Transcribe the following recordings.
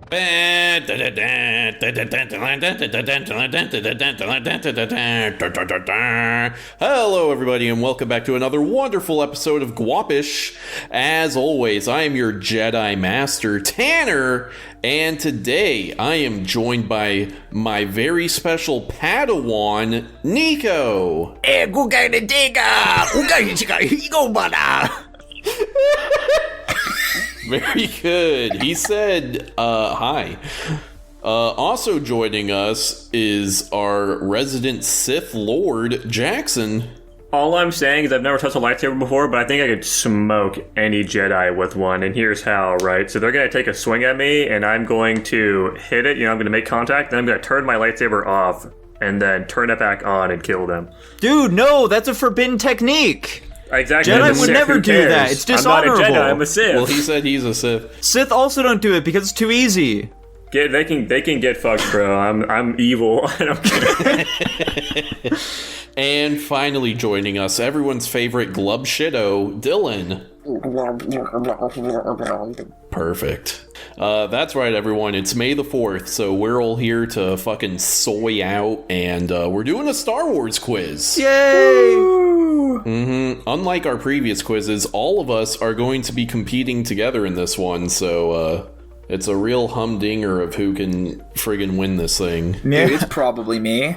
Hello, everybody, and welcome back to another wonderful episode of Guapish. As always, I am your Jedi Master, Tanner, and today I am joined by my very special Padawan, Nico. Very good. He said, hi. Also joining us is our resident Sith Lord, Jackson. All I'm saying is I've never touched a lightsaber before, but I think I could smoke any Jedi with one, and here's how, right? So they're going to take a swing at me, and I'm going to hit it, I'm going to make contact, then I'm going to turn my lightsaber off, and then turn it back on and kill them. Dude, no, that's a forbidden technique. Exactly. Jedi would never do that. It's dishonorable. I'm not a Jedi, I'm a Sith. Well, he said he's a Sith. Sith also don't do it because it's too easy. They can get fucked, bro. I'm evil. I don't care. And finally joining us, everyone's favorite glub shitto, Dylan. Perfect. That's right, everyone. It's May the 4th, so we're all here to fucking soy out, and we're doing a Star Wars quiz. Yay! Unlike our previous quizzes, all of us are going to be competing together in this one, so it's a real humdinger of who can friggin' win this thing. Yeah, it's probably me.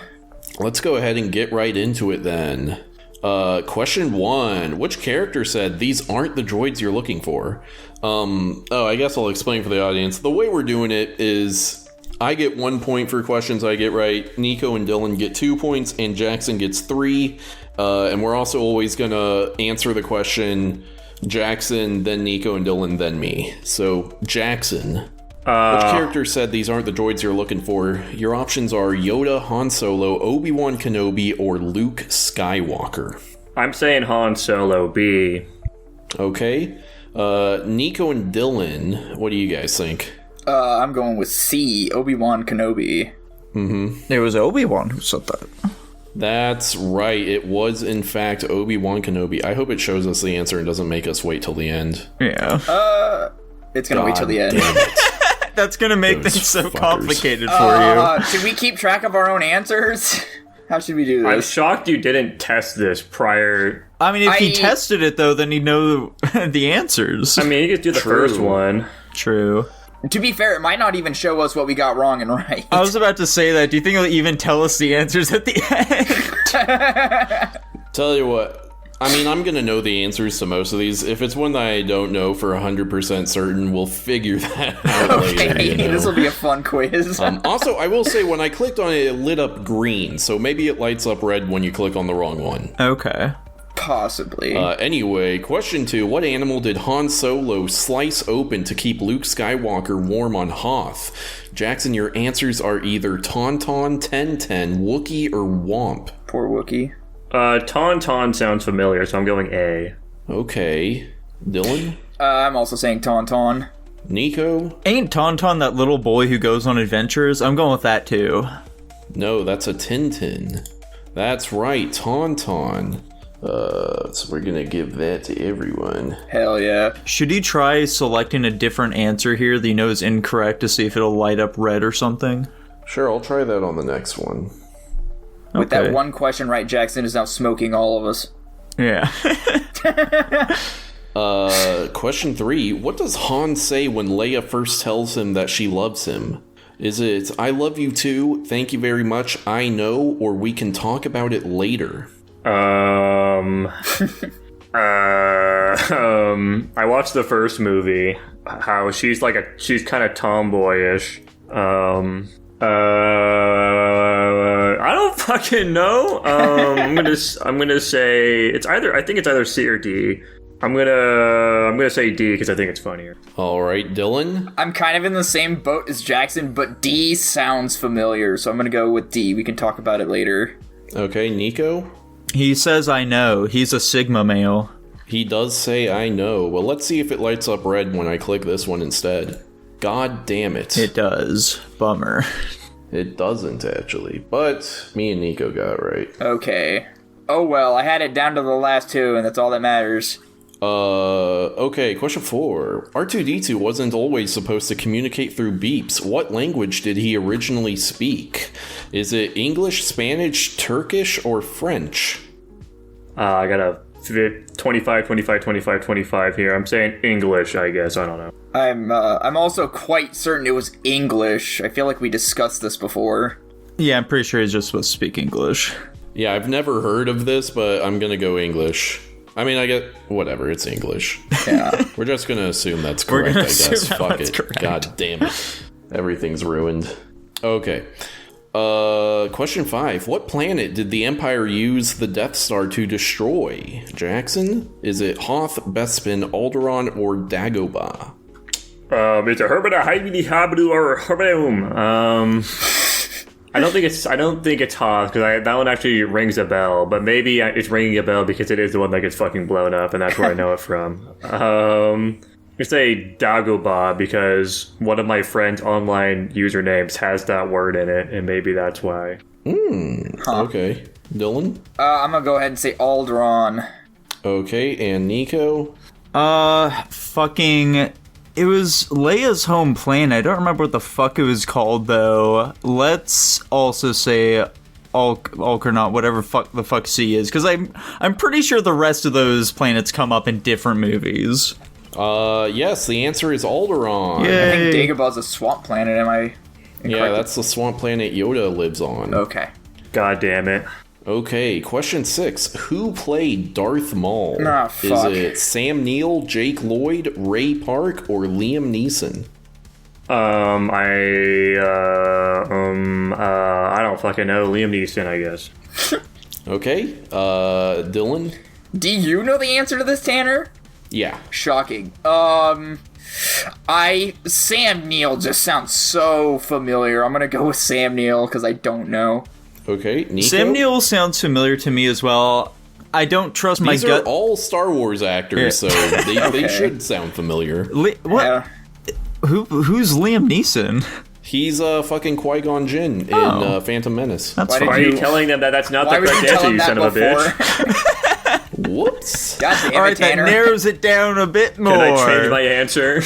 Let's go ahead and get right into it then. Question 1. Which character said, "These aren't the droids you're looking for"? I guess I'll explain for the audience. The way we're doing it is I get 1 point for questions I get right, Nico and Dylan get 2 points, and Jackson gets 3. And we're also always gonna answer the question Jackson, then Nico and Dylan, then me. So, Jackson. Which character said these aren't the droids you're looking for? Your options are Yoda, Han Solo, Obi-Wan Kenobi, or Luke Skywalker. I'm saying Han Solo, B. Okay. Nico and Dylan, what do you guys think? I'm going with C, Obi-Wan Kenobi. It was Obi-Wan who said that. That's right. It was, in fact, Obi-Wan Kenobi. I hope it shows us the answer and doesn't make us wait till the end. Yeah. It's gonna wait till the end. Damn it. That's gonna make Those things so fuckers. complicated for you. Should we keep track of our own answers? How should we do I'm this? shocked you didn't test this prior. I mean, if he tested it, though, then he'd know the answers. I mean, you could do the first one. True. To be fair, it might not even show us what we got wrong and right. I was about to say that. Do you think he'll even tell us the answers at the end? Tell you what, I mean, I'm gonna know the answers to most of these. If it's one that I don't know for 100% certain, we'll figure that out later. Okay, this will be a fun quiz. Also, I will say, when I clicked on it, it lit up green, so maybe it lights up red when you click on the wrong one. Okay. Possibly. Anyway, question 2. What animal did Han Solo slice open to keep Luke Skywalker warm on Hoth? Jackson, your answers are either Tauntaun, Ten-Ten, Wookiee, or Womp. Poor Wookiee. Tauntaun sounds familiar, so I'm going A. Okay. Dylan? I'm also saying Tauntaun. Nico? Ain't Tauntaun that little boy who goes on adventures? I'm going with that, too. No, that's a Tintin. That's right, Tauntaun. So we're gonna give that to everyone. Hell yeah. Should he try selecting a different answer here that he knows incorrect to see if it'll light up red or something? Sure, I'll try that on the next one. With that one question right, Jackson is now smoking all of us. Yeah. Question 3. What does Han say when Leia first tells him that she loves him? Is it, "I love you too, thank you very much, I know," or "We can talk about it later"? I watched the first movie. How she's kind of tomboyish. I don't fucking know. I'm gonna say it's either. I think it's either C or D. I'm gonna say D because I think it's funnier. All right, Dylan. I'm kind of in the same boat as Jackson, but D sounds familiar, so I'm gonna go with D. We can talk about it later. Okay, Nico. He says, "I know." He's a Sigma male. He does say, "I know." Well, let's see if it lights up red when I click this one instead. God damn it. It does. Bummer. It doesn't, actually. But me and Nico got it right. Okay. Oh well, I had it down to the last two, and that's all that matters. Okay, question 4. R2-D2 wasn't always supposed to communicate through beeps. What language did he originally speak? Is it English, Spanish, Turkish, or French? I got a 25 here. I'm saying English, I guess. I don't know. I'm also quite certain it was English. I feel like we discussed this before. Yeah, I'm pretty sure he's just supposed to speak English. Yeah, I've never heard of this, but I'm gonna go English. I mean, I get whatever. It's English. Yeah. We're just gonna assume that's correct. I guess. Fuck it. Correct. God damn it. Everything's ruined. Okay. Question 5. What planet did the Empire use the Death Star to destroy? Jackson? Is it Hoth, Bespin, Alderaan, or Dagobah? It's a Herbida Hybidi Habdu or Herbium. I don't think it's Hoth, because that one actually rings a bell, but maybe it's ringing a bell because it is the one that gets fucking blown up, and that's where I know it from. I say Dagobah because one of my friend's online usernames has that word in it, and maybe that's why. Okay. Dylan? I'm gonna go ahead and say Alderaan. Okay, and Nico? It was Leia's home planet. I don't remember what the fuck it was called, though. Let's also say Alkernaut, whatever the fuck C is, because I'm pretty sure the rest of those planets come up in different movies. Yes, the answer is Alderaan. Yay. I think Dagobah's a swamp planet, am I incorrect? Yeah, that's the swamp planet Yoda lives on. Okay. God damn it. Okay, question 6. Who played Darth Maul? Ah, Is fuck. it Sam Neill, Jake Lloyd, Ray Park, or Liam Neeson? I don't fucking know. Liam Neeson, I guess. Okay, Dylan? Do you know the answer to this, Tanner? Yeah. Shocking. Sam Neill just sounds so familiar. I'm gonna go with Sam Neill because I don't know. Okay, Nico? Sam Neill sounds familiar to me as well. I don't trust my These gut. are all Star Wars actors, so they Okay. should sound familiar. What? Yeah. Who's Liam Neeson? He's fucking Qui-Gon Jinn in Oh. Phantom Menace. That's Why did Why fine. are you you- telling them that's not the Why would correct you tell answer, him you that son of a before? bitch? Whoops. God damn All it, right, that Tanner. narrows it down a bit more. Can I change my answer?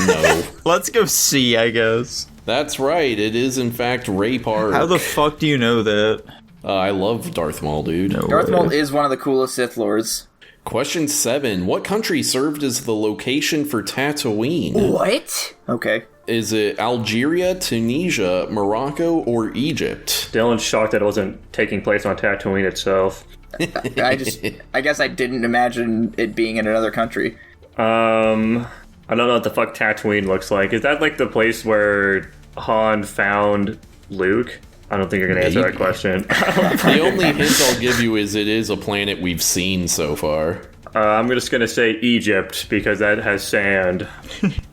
No. Let's go C, I guess. That's right, it is in fact Ray Park. How the fuck do you know that? I love Darth Maul, dude. Darth Maul is one of the coolest Sith Lords. Question 7. What country served as the location for Tatooine? What? Okay. Is it Algeria, Tunisia, Morocco, or Egypt? Dylan's shocked that it wasn't taking place on Tatooine itself. I guess I didn't imagine it being in another country. I don't know what the fuck Tatooine looks like. Is that like the place where Han found Luke? I don't think you're gonna answer that Maybe. question. The only hint I'll give you is it is a planet we've seen so far. I'm just gonna say Egypt because that has sand.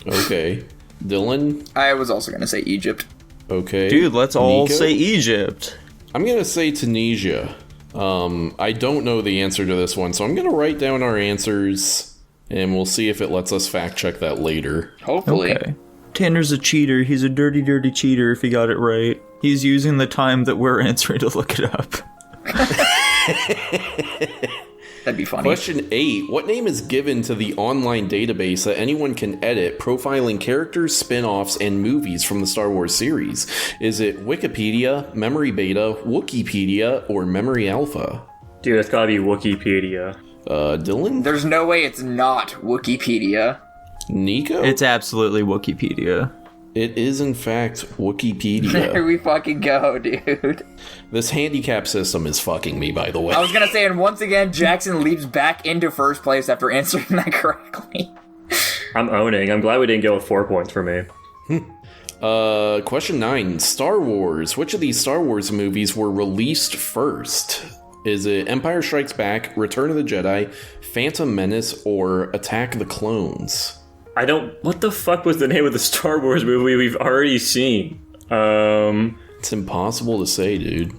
Okay. Dylan? I was also going to say Egypt. Okay. Dude, let's all Nico? say Egypt. I'm gonna say Tunisia. I don't know the answer to this one, so I'm gonna write down our answers, and we'll see if it lets us fact check that later. Hopefully. Okay. Tanner's a cheater. He's a dirty, dirty cheater if he got it right. He's using the time that we're answering to look it up. That'd be funny. Question 8. What name is given to the online database that anyone can edit, profiling characters, spin-offs, and movies from the Star Wars series? Is it Wikipedia, Memory Beta, Wookieepedia, or Memory Alpha? Dude, it's gotta be Wikipedia. Dylan? There's no way it's not Wikipedia. Nico? It's absolutely Wikipedia. It is, in fact, There Wikipedia. we fucking go, dude. This handicap system is fucking me, by the way. I was gonna say, and once again, Jackson leaps back into first place after answering that correctly. I'm owning. I'm glad we didn't go with 4 points for me. Question 9. Star Wars. Which of these Star Wars movies were released first? Is it Empire Strikes Back, Return of the Jedi, Phantom Menace, or Attack the Clones? What the fuck was the name of the Star Wars movie we've already seen? It's impossible to say, dude.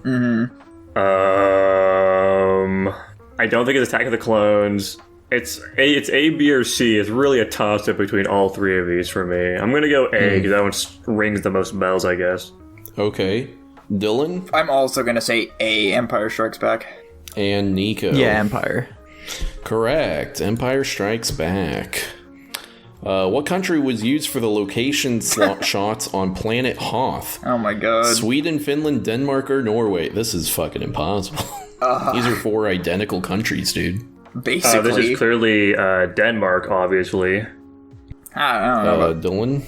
I don't think it's Attack of the Clones. It's A, B, or C. It's really a toss-up between all three of these for me. I'm gonna go A, because that one rings the most bells, I guess. Okay. Dylan I'm also gonna say A, Empire Strikes Back. and Nico. Yeah, Empire. Correct. Empire Strikes Back. What country was used for the location shots on Planet Hoth? Oh my god. Sweden, Finland, Denmark, or Norway? This is fucking impossible. These are 4 identical countries, dude. Basically. This is clearly Denmark, obviously. I don't know. Dylan?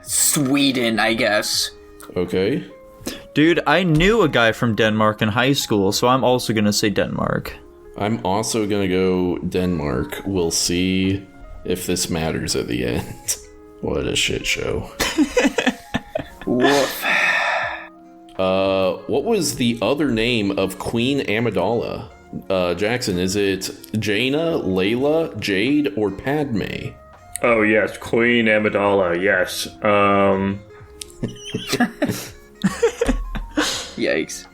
Sweden, I guess. Okay. Dude, I knew a guy from Denmark in high school, so I'm also gonna say Denmark. I'm also gonna go Denmark. We'll see if this matters at the end. What a shit show. Woof. What was the other name of Queen Amidala? Jackson, is it Jaina, Layla, Jade, or Padme? Oh, yes. Queen Amidala, yes. Yikes.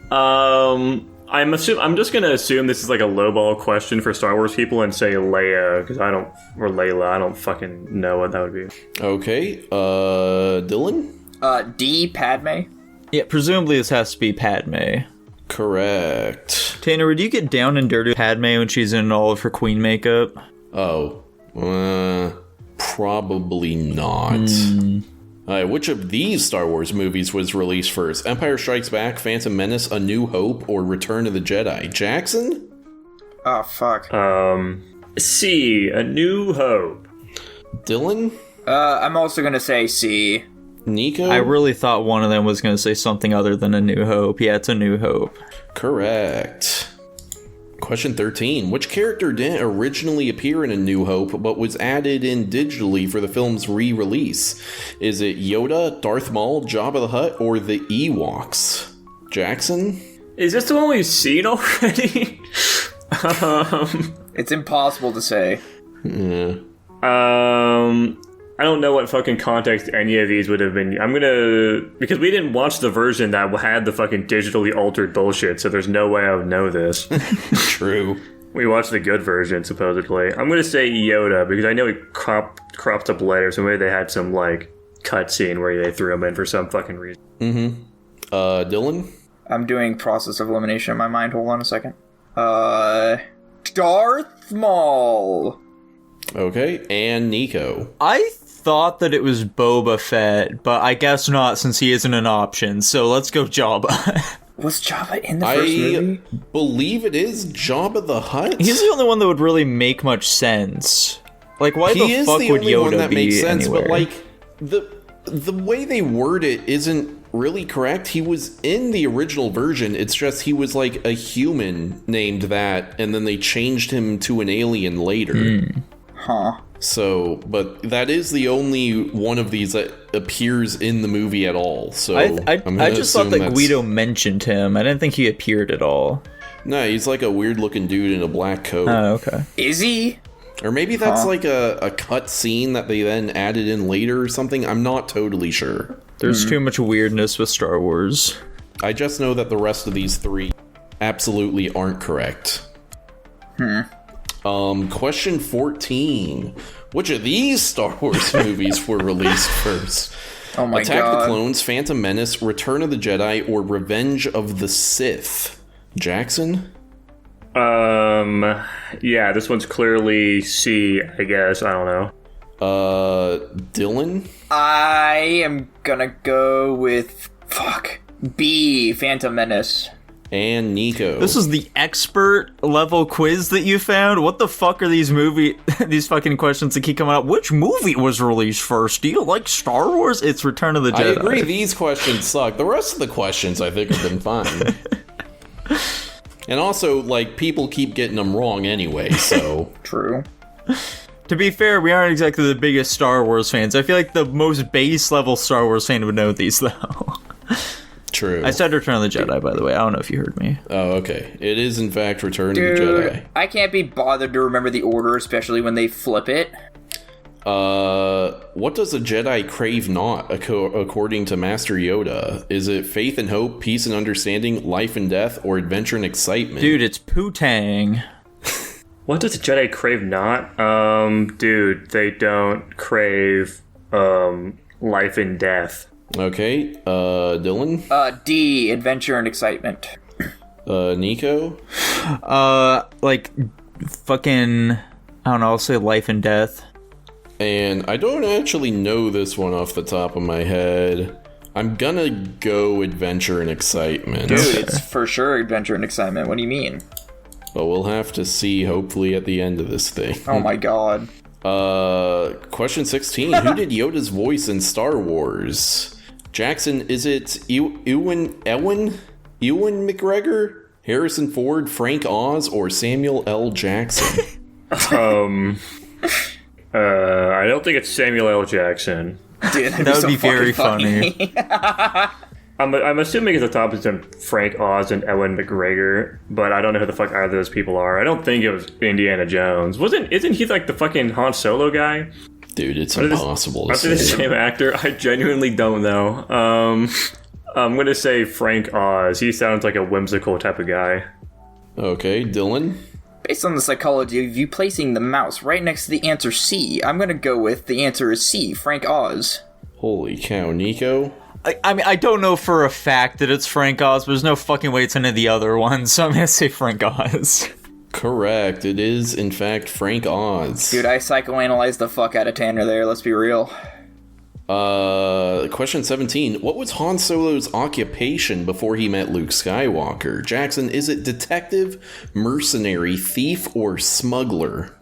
I'm just gonna assume this is like a lowball question for Star Wars people and say Leia, because or Layla, I don't fucking know what that would be. Okay, Dylan? D, Padme? Yeah, presumably this has to be Padme. Correct. Tanner, would you get down and dirty with Padme when she's in all of her queen makeup? Oh, probably not. Alright, which of these Star Wars movies was released first? Empire Strikes Back, Phantom Menace, A New Hope, or Return of the Jedi? Jackson? Oh, fuck. C, A New Hope. Dylan? I'm also gonna say C. Nico? I really thought one of them was going to say something other than A New Hope. Yeah, it's A New Hope. Correct. Question 13. Which character didn't originally appear in A New Hope, but was added in digitally for the film's re-release? Is it Yoda, Darth Maul, Jabba the Hutt, or the Ewoks? Jackson? Is this the one we've seen already? It's impossible to say. Yeah. I don't know what fucking context any of these would have been. Because we didn't watch the version that had the fucking digitally altered bullshit, so there's no way I would know this. True. We watched the good version, supposedly. I'm gonna say Yoda, because I know he cropped up later, so maybe they had some, like, cutscene where they threw him in for some fucking reason. Dylan? I'm doing process of elimination in my mind. Hold on a second. Darth Maul. Okay, and Nico. I thought that it was Boba Fett, but I guess not since he isn't an option, so let's go Jabba. Was Jabba in the first movie? I believe it is Jabba the Hutt. He's the only one that would really make much sense. Like, why He the is fuck the would only Yoda one that be makes sense, anywhere? but like the way they word it isn't really correct. He was in the original version. It's just he was like a human named that, and then they changed him to an alien later. Huh. So, but that is the only one of these that appears in the movie at all. So I just thought that that's... Guido mentioned him. I didn't think he appeared at all. No, he's like a weird looking dude in a black coat. Oh, okay. Is he? Or maybe that's like a cut scene that they then added in later or something. I'm not totally sure. There's too much weirdness with Star Wars. I just know that the rest of these 3 absolutely aren't correct. Question 14. Which of these Star Wars movies were released first? Oh my Attack god. the Clones, Phantom Menace, Return of the Jedi, or Revenge of the Sith? Jackson? Yeah, this one's clearly C, I guess. I don't know. Dylan? I am gonna go with B, Phantom Menace. And Nico. This is the expert level quiz that you found? What the fuck are these these fucking questions that keep coming up? Which movie was released first? Do you like Star Wars? It's Return of the Jedi. I agree, these questions suck. The rest of the questions I think have been fine. And also, like, people keep getting them wrong anyway, so... True. To be fair, we aren't exactly the biggest Star Wars fans. I feel like the most base level Star Wars fan would know these, though. True. I said Return of the Jedi, by the way. I don't know if you heard me. Oh, okay. It is, in fact, Return of the Dude, Jedi. I can't be bothered to remember the order, especially when they flip it. What does a Jedi crave not, according to Master Yoda? Is it faith and hope, peace and understanding, life and death, or adventure and excitement? Dude, it's Poo-Tang. What does a Jedi crave not? Dude, they don't crave, life and death. Okay, Dylan? D, adventure and excitement. Nico? Like, fucking, I don't know, I'll say life and death. And I don't actually know this one off the top of my head. I'm gonna go adventure and excitement. Dude, it's for sure adventure and excitement. What do you mean? But we'll have to see, hopefully, at the end of this thing. Oh my god. Question 16. Who did Yoda's voice in Star Wars? Jackson, is it Ewan McGregor, Harrison Ford, Frank Oz, or Samuel L. Jackson? I don't think it's Samuel L. Jackson. Dude, That would be very funny. I'm assuming it's the top between Frank Oz and Ewan McGregor, but I don't know who the fuck either of those people are. I don't think it was Indiana Jones. Isn't he like the fucking Han Solo guy? Dude, it's impossible to After the say. same actor, I genuinely don't know. I'm gonna say Frank Oz. He sounds like a whimsical type of guy. Okay, Dylan? Based on the psychology of you placing the mouse right next to the answer C, I'm gonna go with the answer is C, Frank Oz. Holy cow, Nico? I mean, I don't know for a fact that it's Frank Oz, but there's no fucking way it's any of the other ones, so I'm gonna say Frank Oz. Correct. It is, in fact, Frank Oz. Dude, I psychoanalyzed the fuck out of Tanner there, let's be real. Question 17. What was Han Solo's occupation before he met Luke Skywalker? Jackson, is it detective, mercenary, thief, or smuggler?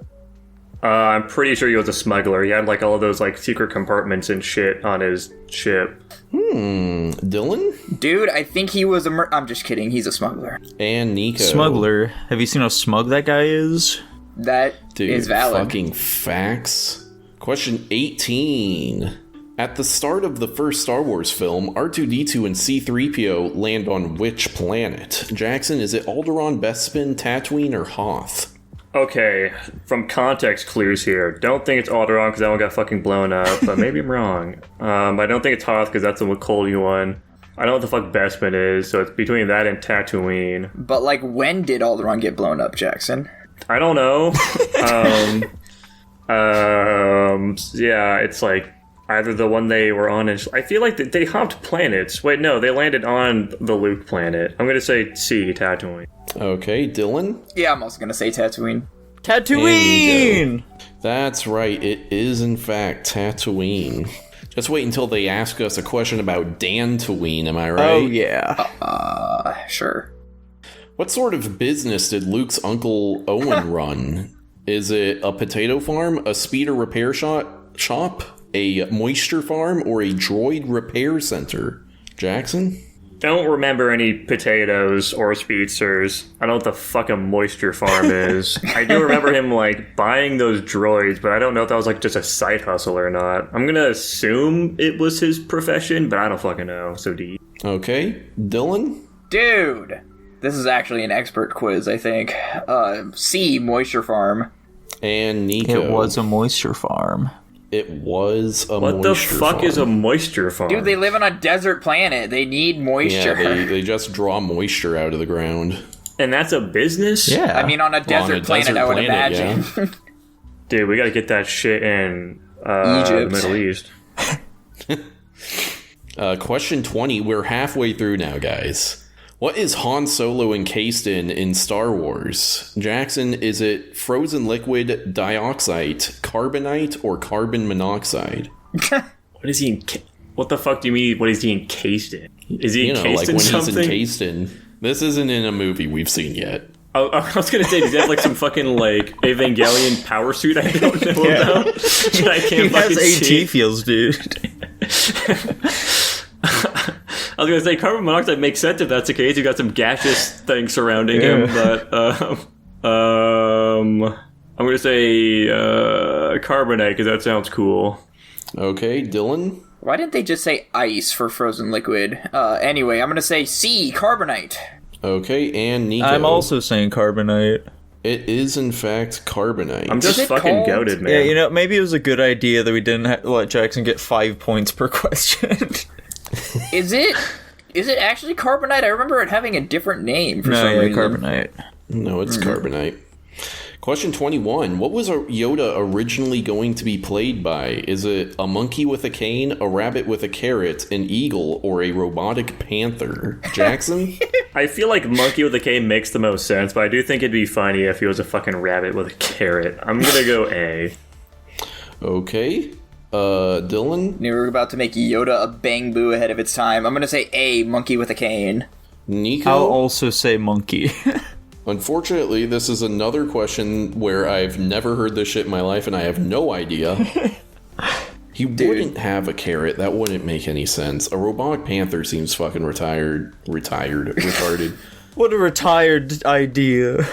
I'm pretty sure he was a smuggler. He had like all of those like secret compartments and shit on his ship. Dylan? Dude, I think he was I'm just kidding, he's a smuggler. And Nico. Smuggler. Have you seen how smug that guy is? That Dude, is valid. fucking facts. Question 18. At the start of the first Star Wars film, R2-D2 and C-3PO land on which planet? Jackson, is it Alderaan, Bespin, Tatooine, or Hoth? Okay, from context clues here. Don't think it's Alderaan because that one got fucking blown up, but maybe I'm wrong. I don't think it's Hoth because that's the Macaulay one. I don't know what the fuck Bespin is, so it's between that and Tatooine. But like, when did Alderaan get blown up, Jackson? I don't know. Yeah, it's like either the one they were on and I feel like they hopped planets. Wait, no, they landed on the Luke planet. I'm gonna say C, Tatooine. Okay, Dylan? Yeah, I'm also gonna say Tatooine. Tatooine! That's right, it is in fact Tatooine. Just wait until they ask us a question about Dantooine, am I right? Oh, yeah. Sure. What sort of business did Luke's Uncle Owen run? Is it a potato farm, a speeder repair shop, a moisture farm, or a droid repair center? Jackson? Don't remember any potatoes or speedsters. I don't know what the fuck a moisture farm is. I do remember him, like, buying those droids, but I don't know if that was, like, just a side hustle or not. I'm gonna assume it was his profession, but I don't fucking know. So D. Okay, Dylan? Dude! This is actually an expert quiz, I think. C, moisture farm. And Nico? It was a moisture farm. It was a What moisture the fuck farm. is a moisture farm? Dude, they live on a desert planet. They need moisture. Yeah, they just draw moisture out of the ground. And that's a business? Yeah. I mean, on a desert planet, I would imagine. Yeah. Dude, we gotta get that shit in the Egypt. Middle East. Question 20. We're halfway through now, guys. What is Han Solo encased in Star Wars? Jackson, is it frozen liquid, dioxide, carbonite, or carbon monoxide? What is he what the fuck do you mean, what is he encased in? Is he encased like in when something? he's encased in... This isn't in a movie we've seen yet. I was gonna say, does he have like some fucking like Evangelion power suit I don't know about? That I can't He fucking has see. AT feels, dude. I was gonna say carbon monoxide makes sense if that's the case. You got some gaseous thing surrounding him, but I'm gonna say carbonate because that sounds cool. Okay, Dylan? Why didn't they just say ice for frozen liquid? Anyway, I'm gonna say C, carbonite. Okay, and Nico. I'm also saying carbonite. It is, in fact, carbonite. I'm just Is it fucking called- goated, man. Yeah, you know, maybe it was a good idea that we didn't let Jackson get 5 points per question. Is it actually carbonite? I remember it having a different name for some reason. carbonite. No, it's carbonite. Question 21. What was Yoda originally going to be played by? Is it a monkey with a cane, a rabbit with a carrot, an eagle, or a robotic panther? Jackson? I feel like monkey with a K makes the most sense, but I do think it'd be funny if he was a fucking rabbit with a carrot. I'm gonna go A. Okay. Dylan? We were about to make Yoda a bang boo ahead of its time. I'm gonna say A, monkey with a cane. Nico? I'll also say monkey. Unfortunately, this is another question where I've never heard this shit in my life and I have no idea. He wouldn't have a carrot. That wouldn't make any sense. A robotic panther seems fucking retarded. What a retired idea.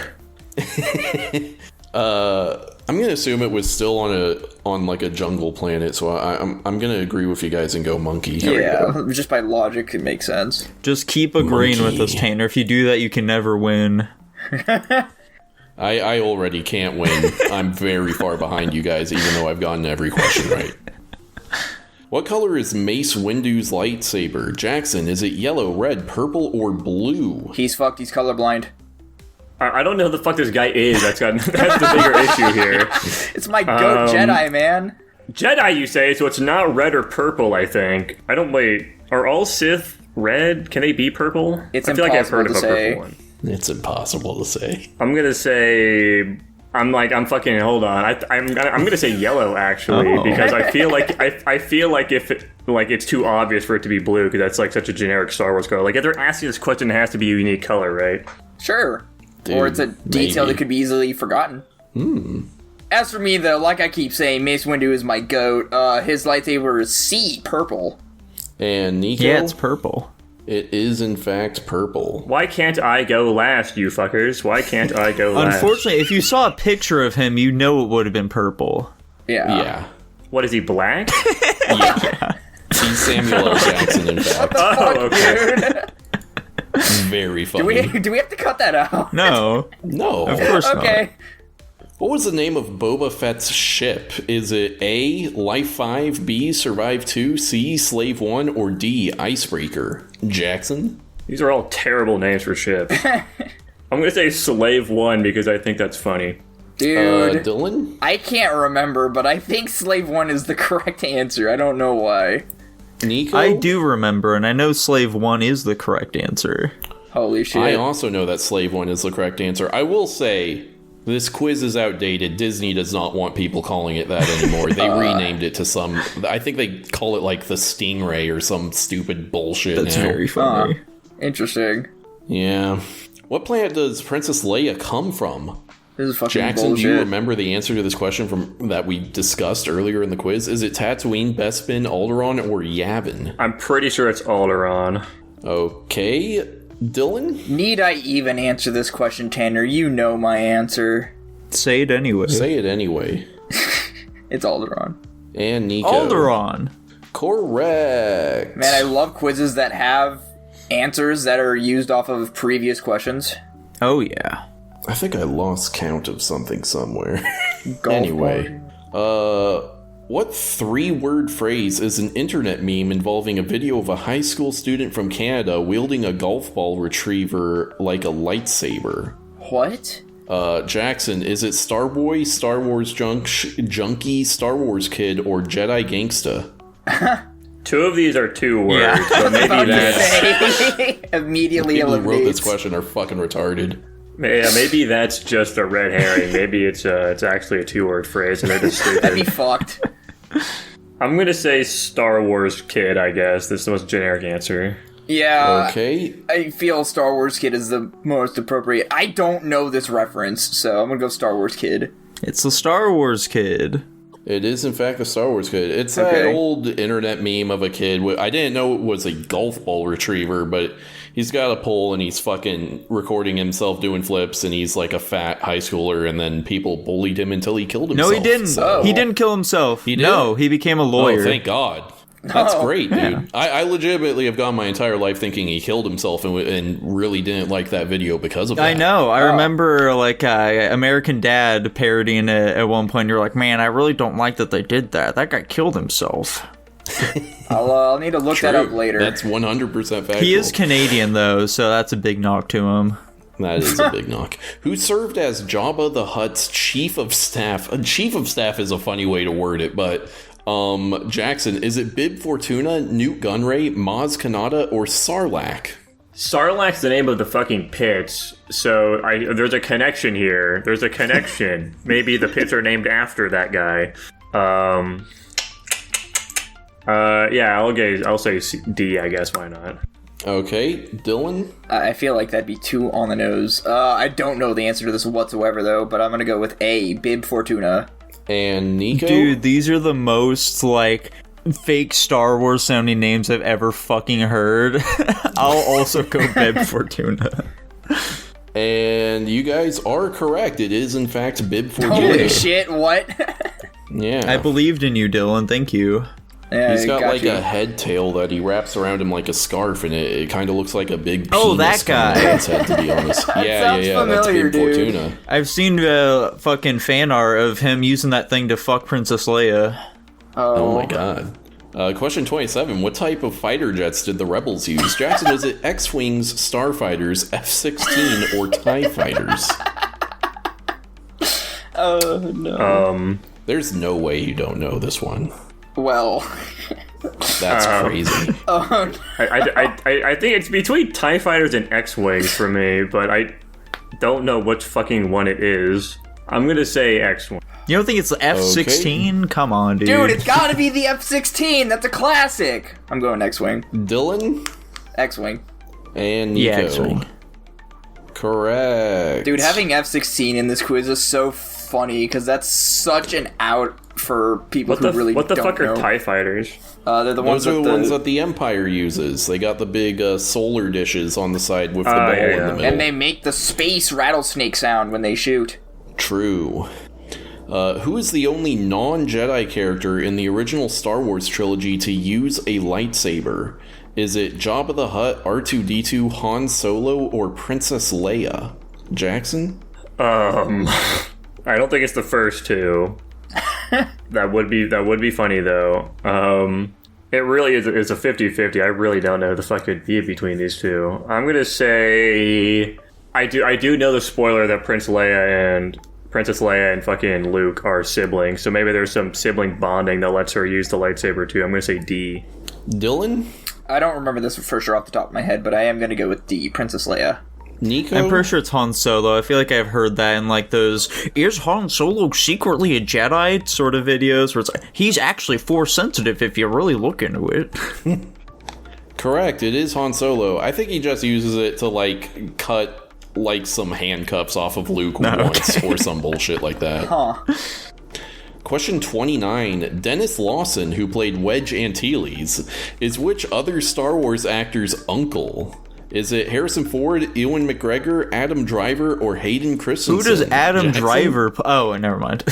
I'm gonna assume it was still on like a jungle planet, so I'm gonna agree with you guys and go monkey. Yeah, just by logic, it makes sense. Just keep agreeing Monkey. with us, Tanner. If you do that, you can never win. I already can't win. I'm very far behind you guys, even though I've gotten every question right. What color is Mace Windu's lightsaber? Jackson, is it yellow, red, purple, or blue? He's fucked, he's colorblind. I don't know who the fuck this guy is. That's the bigger issue here. It's my goat Jedi, man. Jedi, you say, so it's not red or purple, I think. Wait. Are all Sith red? Can they be purple? It's I feel like I've heard of a impossible to purple one. It's impossible to say. I'm gonna say... hold on. I'm gonna say yellow actually because I feel like if it's too obvious for it to be blue because that's like such a generic Star Wars color. Like if they're asking this question, it has to be a unique color, right? Sure. Dude, or it's a detail that could be easily forgotten. As for me, though, like I keep saying, Mace Windu is my goat. His lightsaber is C, purple. And Nico? Yeah, it's purple. It is, in fact, purple. Why can't I go last, you fuckers? Why can't I go last? Unfortunately, if you saw a picture of him, you know it would have been purple. Yeah. Yeah. What, is he black? Yeah. He's Samuel L. Jackson, in fact. Oh, okay. Dude. Very funny. Do we have to cut that out? No. No. Of course Okay. What was the name of Boba Fett's ship? Is it A, Life 5, B, Survive 2, C, Slave 1, or D, Icebreaker? Jackson? These are all terrible names for ships. I'm gonna say Slave 1 because I think that's funny. Dude. Dylan? I can't remember, but I think Slave 1 is the correct answer. I don't know why. Nico? I do remember, and I know Slave 1 is the correct answer. Holy shit. I also know that Slave 1 is the correct answer. I will say, this quiz is outdated. Disney does not want people calling it that anymore. They renamed it to some... I think they call it, like, the Stingray or some stupid bullshit That's now. very funny. Interesting. Yeah. What planet does Princess Leia come from? This is fucking Jackson, bullshit. do you remember the answer to this question that we discussed earlier in the quiz? Is it Tatooine, Bespin, Alderaan, or Yavin? I'm pretty sure it's Alderaan. Okay. Dylan? Need I even answer this question, Tanner? You know my answer. Say it anyway. Say it anyway. It's Alderaan. And Nico. Alderaan. Correct. Man, I love quizzes that have answers that are used off of previous questions. Oh, yeah. I think I lost count of something somewhere. Golf Anyway. What 3-word phrase is an internet meme involving a video of a high school student from Canada wielding a golf ball retriever like a lightsaber? What? Jackson, is it Starboy, Star Wars Junkie, Star Wars Kid, or Jedi Gangsta? 2 of these are 2 words, Yeah. but maybe that's... Immediately People who wrote eliminates. this question are fucking retarded. Yeah, maybe that's just a red herring. Maybe it's actually a 2-word phrase and they're just That'd be stupid. fucked. I'm gonna say Star Wars Kid, I guess. This is the most generic answer. Yeah. Okay. I feel Star Wars Kid is the most appropriate. I don't know this reference, so I'm gonna go Star Wars Kid. It's the Star Wars kid. It is, in fact, a Star Wars kid. It's Okay. that old internet meme of a kid. I didn't know it was a golf ball retriever, but he's got a pole and he's fucking recording himself doing flips, and he's like a fat high schooler, and then people bullied him until he killed himself. No, he didn't. So- He didn't kill himself. He did? No, he became a Oh, lawyer. thank God. That's Oh, great, dude. yeah. I legitimately have gone my entire life thinking he killed himself and really didn't like that video because of that. I know. I remember, like, American Dad parodying it at one point. You're like, man, I really don't like that they did that. That guy killed himself. I'll need to look that up later. That's 100% factual. He is Canadian, though, so that's a big knock to him. That is a big knock. Who served as Jabba the Hutt's chief of staff? Chief of staff is a funny way to word it, but Jackson, is it Bib Fortuna, Newt Gunray, Maz Kanata, or Sarlacc? Sarlacc's the name of the fucking pits, so there's a connection here. There's a connection. Maybe the pits are named after that guy. Yeah, I'll say D, I guess, why not? Okay, Dylan? I feel like that'd be too on the nose. I don't know the answer to this whatsoever, though, but I'm gonna go with A, Bib Fortuna. And Nico? Dude, these are the most, like, fake Star Wars sounding names I've ever fucking heard. I'll also go Bib Fortuna. And you guys are correct. It is, in fact, Bib Fortuna. Holy shit, what? Yeah. I believed in you, Dylan. Thank you. Yeah, He's got like you. a head tail that he wraps around him like a scarf, and it kind of looks like a big penis. Oh, that guy. On his head, to be honest. sounds That's familiar, Bib dude. Fortuna. I've seen fucking fan art of him using that thing to fuck Princess Leia. Oh my god. Question 27. What type of fighter jets did the rebels use? Jackson, is it X-Wings, Starfighters, F-16, or TIE Fighters? Oh, no. There's no way you don't know this one. Well. That's crazy. I think it's between TIE Fighters and X-Wings for me, but I don't know which fucking one it is. I'm gonna say X-Wing. You don't think it's the F-16? Okay. Come on, dude. Dude, it's gotta be the F-16! That's a classic! I'm going X-Wing. Dylan? X-Wing. And Nico. Yeah, X-Wing. Correct. Dude, having F-16 in this quiz is so funny, because that's such an out for people who really don't know. What the fuck are TIE Fighters? They're the ones Those are the ones that the Empire uses. They got the big solar dishes on the side with the ball in the middle. And they make the space rattlesnake sound when they shoot. True. Who is the only non-Jedi character in the original Star Wars trilogy to use a lightsaber? Is it Jabba the Hutt, R2-D2, Han Solo, or Princess Leia? Jackson? I don't think it's the first two. That would be funny though. It really is. It's a 50-50. I really don't know who the fuck could be between these two. I'm gonna say I do know the spoiler that Princess Leia and fucking Luke are siblings. So maybe there's some sibling bonding that lets her use the lightsaber too. I'm gonna say D. Dylan? I don't remember this for sure off the top of my head, but I am gonna go with D, Princess Leia. Nico? I'm pretty sure it's Han Solo. I feel like I've heard that in like those "Is Han Solo secretly a Jedi?" sort of videos where it's like, he's actually Force sensitive if you really look into it. Correct, it is Han Solo. I think he just uses it to like cut like some handcuffs off of Luke once or some bullshit like that. Huh. Question 29. Dennis Lawson, who played Wedge Antilles, is which other Star Wars actor's uncle? Is it Harrison Ford, Ewan McGregor, Adam Driver, or Hayden Christensen? Who does Adam Jackson? Driver? Oh, never mind.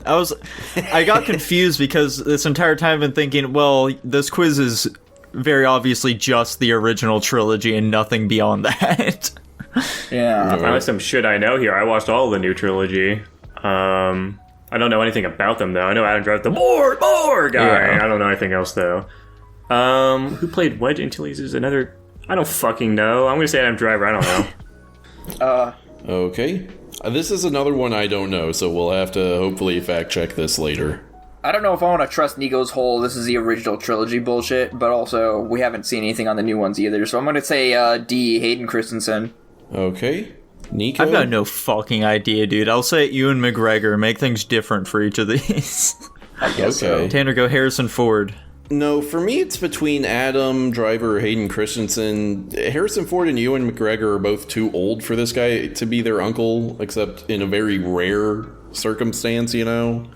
I got confused because this entire time I've been thinking, well, this quiz is very obviously just the original trilogy and nothing beyond that. Yeah. I found some shit I know here. I watched all of the new trilogy. I don't know anything about them though. I know Adam Driver, the more guy. Yeah. I don't know anything else though. Who played Wedge Antilles is another. I don't fucking know. I'm gonna say Adam Driver. I don't know. Okay. This is another one I don't know, so we'll have to hopefully fact check this later. I don't know if I want to trust Nico's whole "this is the original trilogy" bullshit, but also we haven't seen anything on the new ones either. So I'm gonna say D, Hayden Christensen. Okay. Nico? I've got no fucking idea, dude. I'll say Ewan McGregor. Make things different for each of these. I guess so. Tanner, go Harrison Ford. No, for me it's between Adam Driver, Hayden Christensen. Harrison Ford and Ewan McGregor are both too old for this guy to be their uncle, except in a very rare circumstance, you know?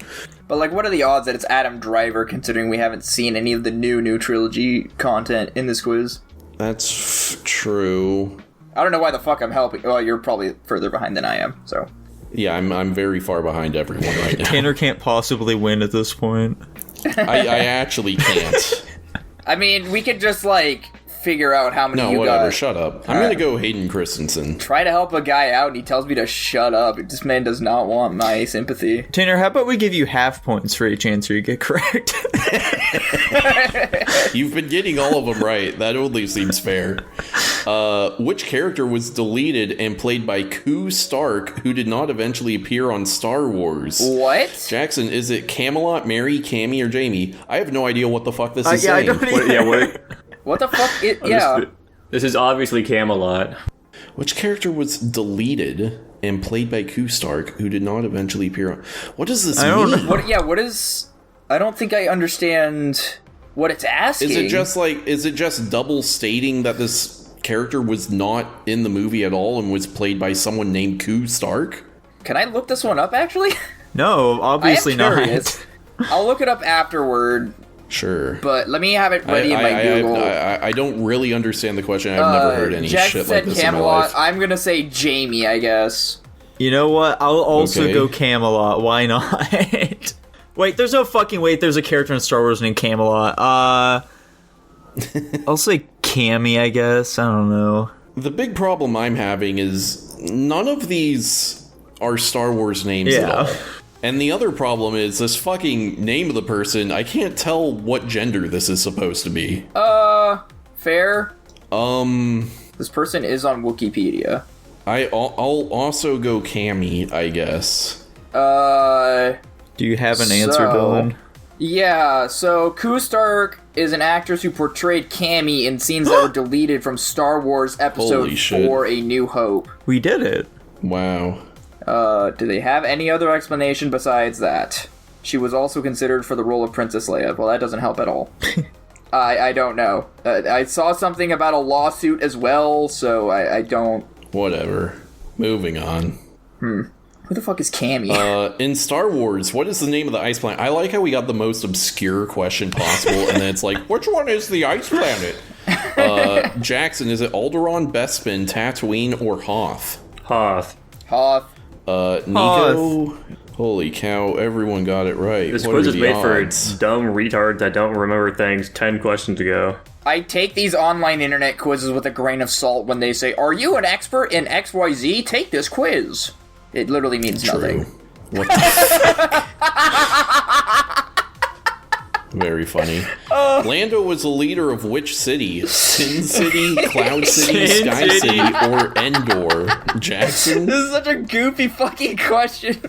But like, what are the odds that it's Adam Driver, considering we haven't seen any of the new trilogy content in this quiz? That's true. I don't know why the fuck I'm helping. Well, you're probably further behind than I am, so. Yeah, I'm very far behind everyone right now. Tanner can't possibly win at this point. I actually can't. I mean, we could just, like, figure out how many No, you whatever, got. shut up. I'm gonna go Hayden Christensen. Try to help a guy out and he tells me to shut up. This man does not want my sympathy. Tanner, how about we give you half points for each answer you get correct? You've been getting all of them right. That only seems fair. Which character was deleted and played by Koo Stark, who did not eventually appear on Star Wars? What? Jackson, is it Camelot, Mary, Cammy, or Jamie? I have no idea what the fuck this is Yeah, I saying. don't either. What? What the fuck? Yeah. This is obviously Camelot. Which character was deleted and played by Q Stark, who did not eventually appear on... What does this mean? What is... I don't think I understand what it's asking. Is it just double stating that this character was not in the movie at all and was played by someone named Q Stark? Can I look this one up, actually? No, obviously I am curious. I'll look it up afterward. Sure. But let me have it ready in my Google. I don't really understand the question. I've never heard any Jack shit said like this Camelot. in my life. I'm gonna say Jamie, I guess. You know what? I'll also Okay. go Camelot. Why not? Wait, there's no fucking wait. There's a character in Star Wars named Camelot. I'll say Cammy, I guess. I don't know. The big problem I'm having is none of these are Star Wars names at all. And the other problem is this fucking name of the person, I can't tell what gender this is supposed to be. Fair. This person is on Wikipedia. I'll also go Cammy, I guess. Do you have an answer, Dylan? Yeah, so Q Stark is an actress who portrayed Cammy in scenes that were deleted from Star Wars Episode Holy shit. 4, A New Hope. We did it. Wow. Do they have any other explanation besides that? She was also considered for the role of Princess Leia. Well, that doesn't help at all. I don't know. I saw something about a lawsuit as well, so I don't... Whatever. Moving on. Who the fuck is Cammy? In Star Wars, what is the name of the ice planet? I like how we got the most obscure question possible, and then it's like, which one is the ice planet? Jackson, is it Alderaan, Bespin, Tatooine, or Hoth? Hoth. Hoth. Nico? Holy cow, everyone got it right. This What quiz are is the made odds? for dumb retards that don't remember things 10 questions ago. I take these online internet quizzes with a grain of salt when they say, are you an expert in XYZ? Take this quiz. It literally means nothing. What the Very funny. Lando was the leader of which city? Sin City, Cloud City, Sin Sky City. City, or Endor? Jackson? This is such a goofy fucking question.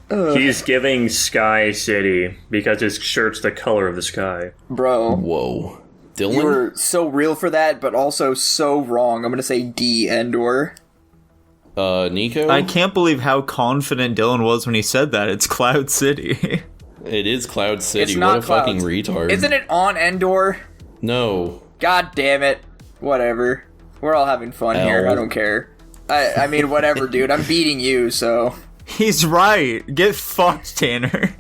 He's giving Sky City because his shirt's the color of the sky. Bro, Whoa. you Dylan? were so real for that, but also so wrong. I'm gonna say D, Endor. Nico? I can't believe how confident Dylan was when he said that. It's Cloud City. It is Cloud City. It's not What a fucking Clouds. retard. Isn't it on Endor? No. God damn it. Whatever. We're all having fun here. L. I don't care. I mean, whatever, dude. I'm beating you, so... He's right. Get fucked, Tanner.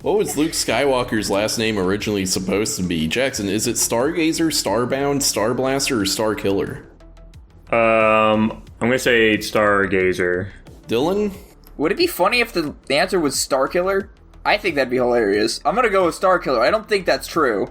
What was Luke Skywalker's last name originally supposed to be? Jackson, is it Stargazer, Starbound, Starblaster, or Starkiller? I'm gonna say Stargazer. Dylan? Would it be funny if the answer was Starkiller? I think that'd be hilarious. I'm gonna go with Starkiller. I don't think that's true.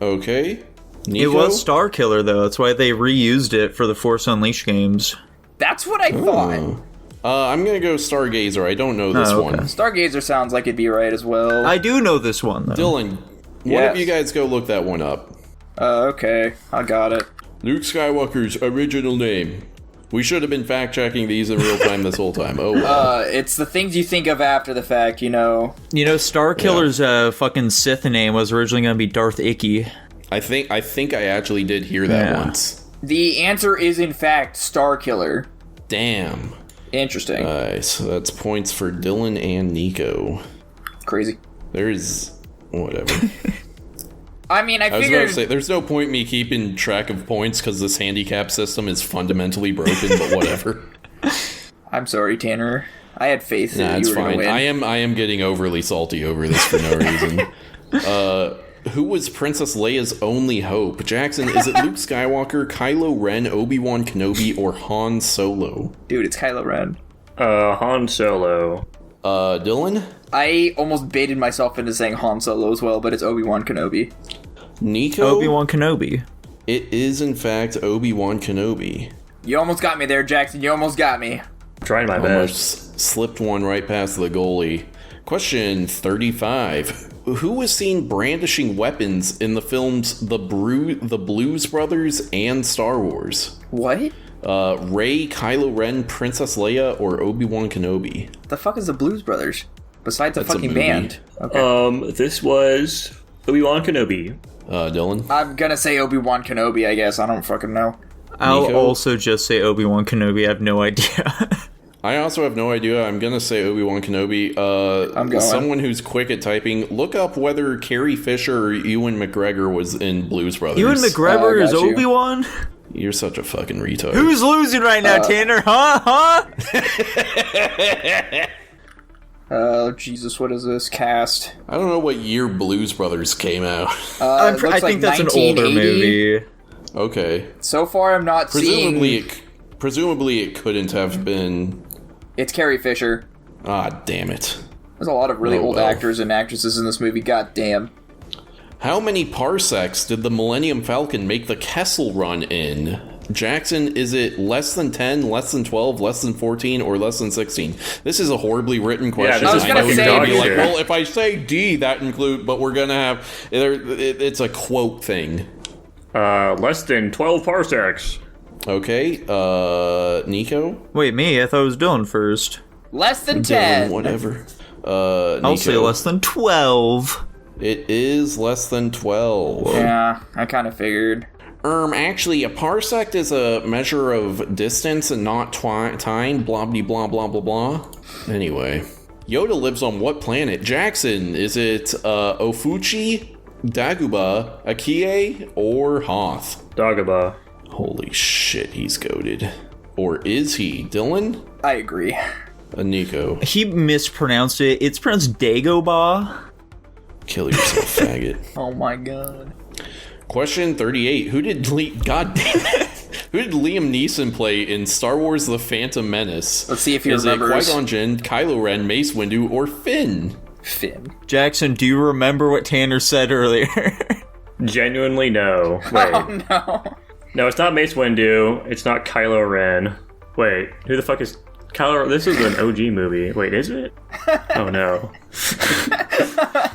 Okay. Nico? It was Star Killer, though. That's why they reused it for the Force Unleashed games. That's what I thought. I'm gonna go Stargazer. I don't know this Oh, one. okay. Stargazer sounds like it'd be right as well. I do know this one, though. Dylan, what Yes. if you guys go look that one up? Okay. I got it. Luke Skywalker's original name. We should have been fact-checking these in real time this whole time. Oh, well. It's the things you think of after the fact, you know. You know, Star Killer's fucking Sith name was originally going to be Darth Icky. I think I actually did hear that Yeah. once. The answer is, in fact, Starkiller. Damn. Interesting. Alright, so that's points for Dylan and Nico. Crazy. There's... whatever. I mean, I I was about figured... to say, there's no point me keeping track of points because this handicap system is fundamentally broken, but whatever. I'm sorry, Tanner. I had faith Nah, that it's you were fine. going to win. I am getting overly salty over this for no reason. Who was Princess Leia's only hope? Jackson, is it Luke Skywalker, Kylo Ren, Obi-Wan Kenobi, or Han Solo? Dude, it's Kylo Ren. Han Solo. Dylan? I almost baited myself into saying Han Solo as well, but it's Obi-Wan Kenobi. Nico? Obi-Wan Kenobi. It is, in fact, Obi-Wan Kenobi. You almost got me there, Jackson. You almost got me. Trying my best. Almost slipped one right past the goalie. Question 35. Who was seen brandishing weapons in the films The Blues Brothers and Star Wars? What? Rey, Kylo Ren, Princess Leia, or Obi-Wan Kenobi? The fuck is the Blues Brothers? Besides a That's a fucking movie. band. Okay. This was Obi-Wan Kenobi. Dylan? I'm gonna say Obi-Wan Kenobi, I guess. I don't fucking know. I'll Nico? also just say Obi-Wan Kenobi. I have no idea. I also have no idea. I'm gonna say Obi-Wan Kenobi. I'm going. Someone who's quick at typing, look up whether Carrie Fisher or Ewan McGregor was in Blues Brothers. Ewan McGregor is got you. Obi-Wan? You're such a fucking retard. Who's losing right now, Tanner? Huh? Oh, Jesus, what is this cast? I don't know what year Blues Brothers came out. It looks I think like that's an older 1980. movie. Okay. So far, I'm not seeing... Presumably it couldn't have been... It's Carrie Fisher. Ah, damn it. There's a lot of really Oh, old well. actors and actresses in this movie. God damn. How many parsecs did the Millennium Falcon make the Kessel Run in? Jackson, is it less than 10, less than 12, less than 14, or less than 16? This is a horribly written question. this is I know fucking you're gonna dog be like, shit. well, if I say D, that include, but we're gonna have, it's a quote thing. Less than 12 parsecs. Okay, Nico? Wait, me? I thought it was Dylan first. Less than Dylan, 10. whatever. I'll Nico. say less than 12. It is less than 12. Yeah, I kind of figured. Actually, a parsec is a measure of distance and not time. Blah, blah, blah, blah, blah, blah. Anyway. Yoda lives on what planet? Jackson, is it Ofuchi, Dagobah, Akie, or Hoth? Dagobah. Holy shit, he's goated. Or is he? Dylan? I agree. Nico. He mispronounced it. It's pronounced Dagobah. Kill yourself, faggot. Oh my god. Question 38. Who did God damn it. Who did Liam Neeson play in Star Wars The Phantom Menace? Let's see if he Is remembers. it Qui-Gon Jinn, Kylo Ren, Mace Windu, or Finn? Finn. Jackson, do you remember what Tanner said earlier? Genuinely, no. Wait. Oh no. No, it's not Mace Windu. It's not Kylo Ren. Wait, who the fuck is Kylo? This is an OG movie. Wait, is it? Oh no.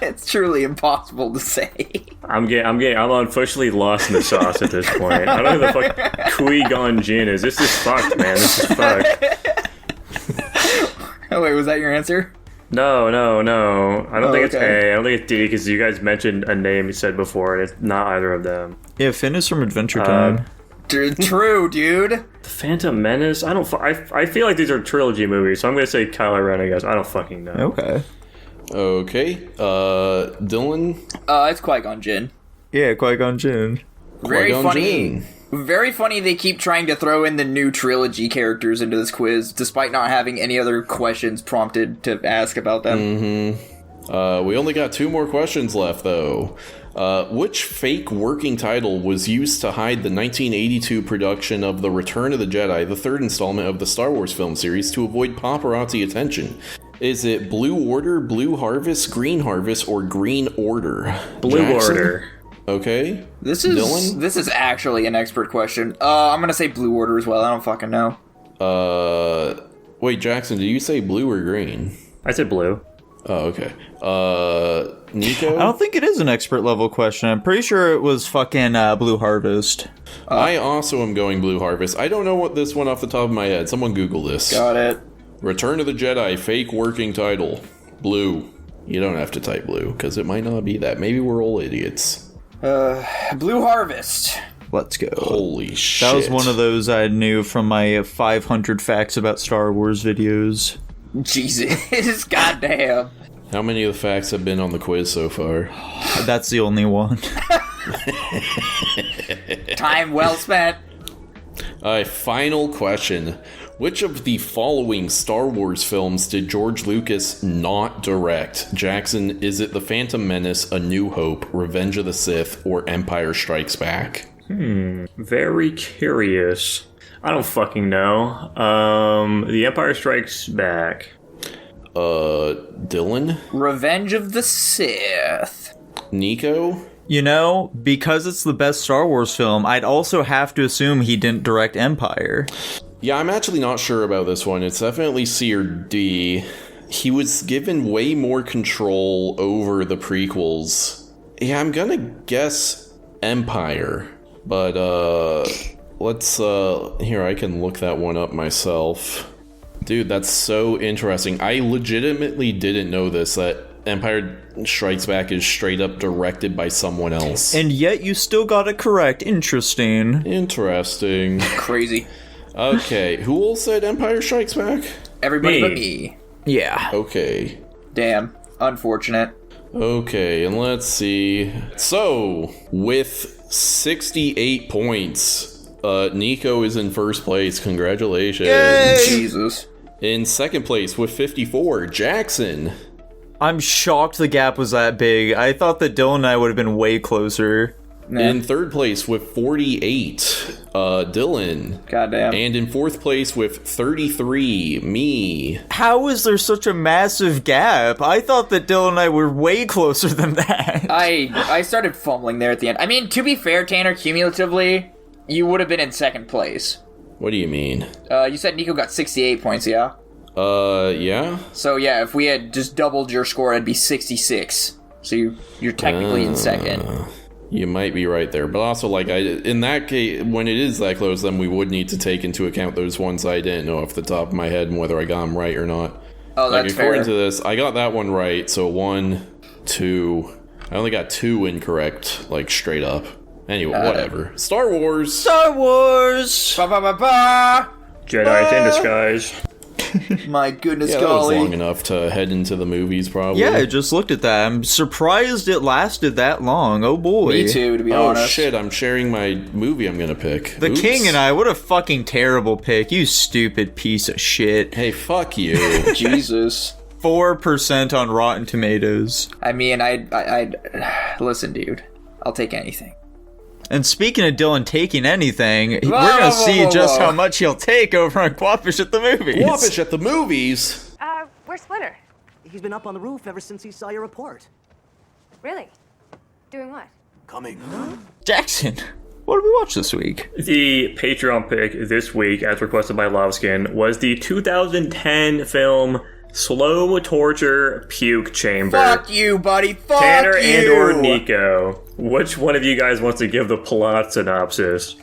It's truly impossible to say. I'm officially lost in the sauce at this point. I don't know who the fuck Qui-Gon Jinn is. This is fucked, man. This is fucked. Oh wait, was that your answer? No. I don't think it's okay. A. I don't think it's D because you guys mentioned a name you said before, and it's not either of them. Yeah, Finn is from Adventure Time. True, dude. The Phantom Menace. I feel like these are trilogy movies, so I'm gonna say Kylo Ren. I guess I don't fucking know. Okay. Okay. Dylan? It's Qui-Gon Jinn. Yeah, Qui-Gon Jinn. Very Qui-Gon funny. Jinn. Very funny they keep trying to throw in the new trilogy characters into this quiz, despite not having any other questions prompted to ask about them. We only got 2 more questions left, though. Which fake working title was used to hide the 1982 production of The Return of the Jedi, the 3rd installment of the Star Wars film series, to avoid paparazzi attention? Is it Blue Order, Blue Harvest, Green Harvest, or Green Order? Blue Jackson? Order. Okay. This is actually an expert question. I'm gonna say Blue Order as well. I don't fucking know. Wait, Jackson, did you say blue or green? I said blue. Oh, okay. Nico? I don't think it is an expert level question. I'm pretty sure it was fucking Blue Harvest. I also am going Blue Harvest. I don't know what this one off the top of my head. Someone Google this. Got it. Return of the Jedi, fake working title. Blue. You don't have to type blue, because it might not be that. Maybe we're all idiots. Blue Harvest. Let's go. Holy shit. That was one of those I knew from my 500 facts about Star Wars videos. Jesus. Goddamn. How many of the facts have been on the quiz so far? That's the only one. Time well spent. Final question. Which of the following Star Wars films did George Lucas not direct? Jackson, is it The Phantom Menace, A New Hope, Revenge of the Sith, or Empire Strikes Back? Very curious. I don't fucking know. The Empire Strikes Back. Dylan? Revenge of the Sith. Nico? You know, because it's the best Star Wars film, I'd also have to assume he didn't direct Empire. Yeah, I'm actually not sure about this one. It's definitely C or D. He was given way more control over the prequels. Yeah, I'm gonna guess Empire. But, let's, here, I can look that one up myself. Dude, that's so interesting. I legitimately didn't know this, that Empire Strikes Back is straight up directed by someone else. And yet you still got it correct. Interesting. Interesting. Crazy. Okay, who all said Empire Strikes Back? Everybody but me. Yeah. Okay. Damn. Unfortunate. Okay, and let's see. So, with 68 points, Nico is in first place. Congratulations. Yay! Jesus. In second place with 54, Jackson. I'm shocked the gap was that big. I thought that Dylan and I would have been way closer. Nah. In third place with 48, Dylan. Goddamn. And in fourth place with 33, me. How is there such a massive gap? I thought that Dylan and I were way closer than that. I started fumbling there at the end. I mean, to be fair, Tanner, cumulatively, you would have been in second place. What do you mean? You said Nico got 68 points, yeah? Yeah? So yeah, if we had just doubled your score, it'd be 66. So you're technically in second. You might be right there, but also, like, in that case, when it is that close, then we would need to take into account those ones I didn't know off the top of my head and whether I got them right or not. Oh, like, that's according fair. to this, I got that one right, so 1, 2... I only got 2 incorrect, like, straight up. Anyway, whatever. Star Wars! Star Wars! Ba ba ba ba! Jedi's in disguise. My goodness, Yeah, that was golly. long enough to head into the movies, probably. Yeah, I just looked at that. I'm surprised it lasted that long. Oh boy. Me too, to be Oh honest. shit, I'm sharing my movie I'm gonna pick. The Oops. King and I, what a fucking terrible pick. You stupid piece of shit. Hey, fuck you. Jesus. 4% on Rotten Tomatoes. I mean, I'd listen, dude. I'll take anything. And speaking of Dylan taking anything, we're whoa, gonna see whoa, just whoa. how much he'll take over on Guapish at the movies. Guapish at the movies? Where's Splinter? He's been up on the roof ever since he saw your report. Really? Doing what? Coming. Jackson, what did we watch this week? The Patreon pick this week, as requested by Loveskin, was the 2010 film Slow Torture Puke Chamber. Fuck you, buddy. Fuck Tanner you. and or Nico, which one of you guys wants to give the plot synopsis?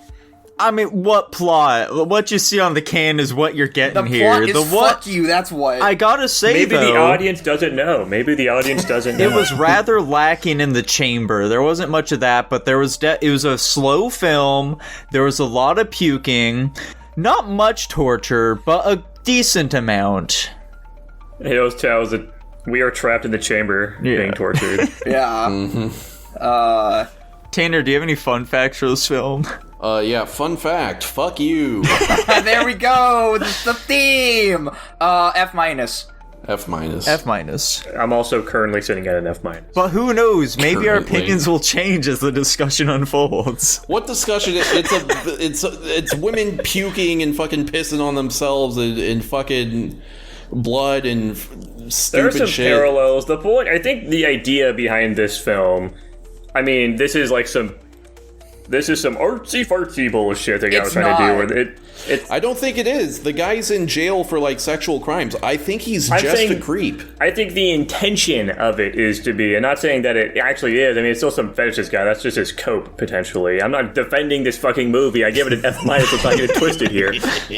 I mean, what plot? What you see on the can is what you're getting The here. plot is the what? fuck you, that's what. I gotta say, Maybe though, the audience doesn't know. Maybe the audience doesn't know. it was rather lacking in the chamber. There wasn't much of that, but there was. It was a slow film. There was a lot of puking, not much torture, but a decent amount. It always tells that we are trapped in the chamber being tortured. Yeah. Tanner, do you have any fun facts for this film? Yeah, fun fact. Fuck you. There we go. This is the theme. F minus. F minus. F minus. I'm also currently sitting at an F minus. But who knows? Maybe our Currently. opinions will change as the discussion unfolds. What discussion? It's women puking and fucking pissing on themselves and fucking blood and stupid There are some shit. parallels. The point, I think the idea behind this film, I mean, this is some artsy fartsy bullshit they It's got trying to do not. with it. It's, I don't think it is. The guy's in jail for like sexual crimes. I think he's I'm just saying- a creep. I think the intention of it is to be, and not saying that it actually is. I mean, it's still some fetishist guy. That's just his cope, potentially. I'm not defending this fucking movie. I give it an F minus. Let's not get it twisted here.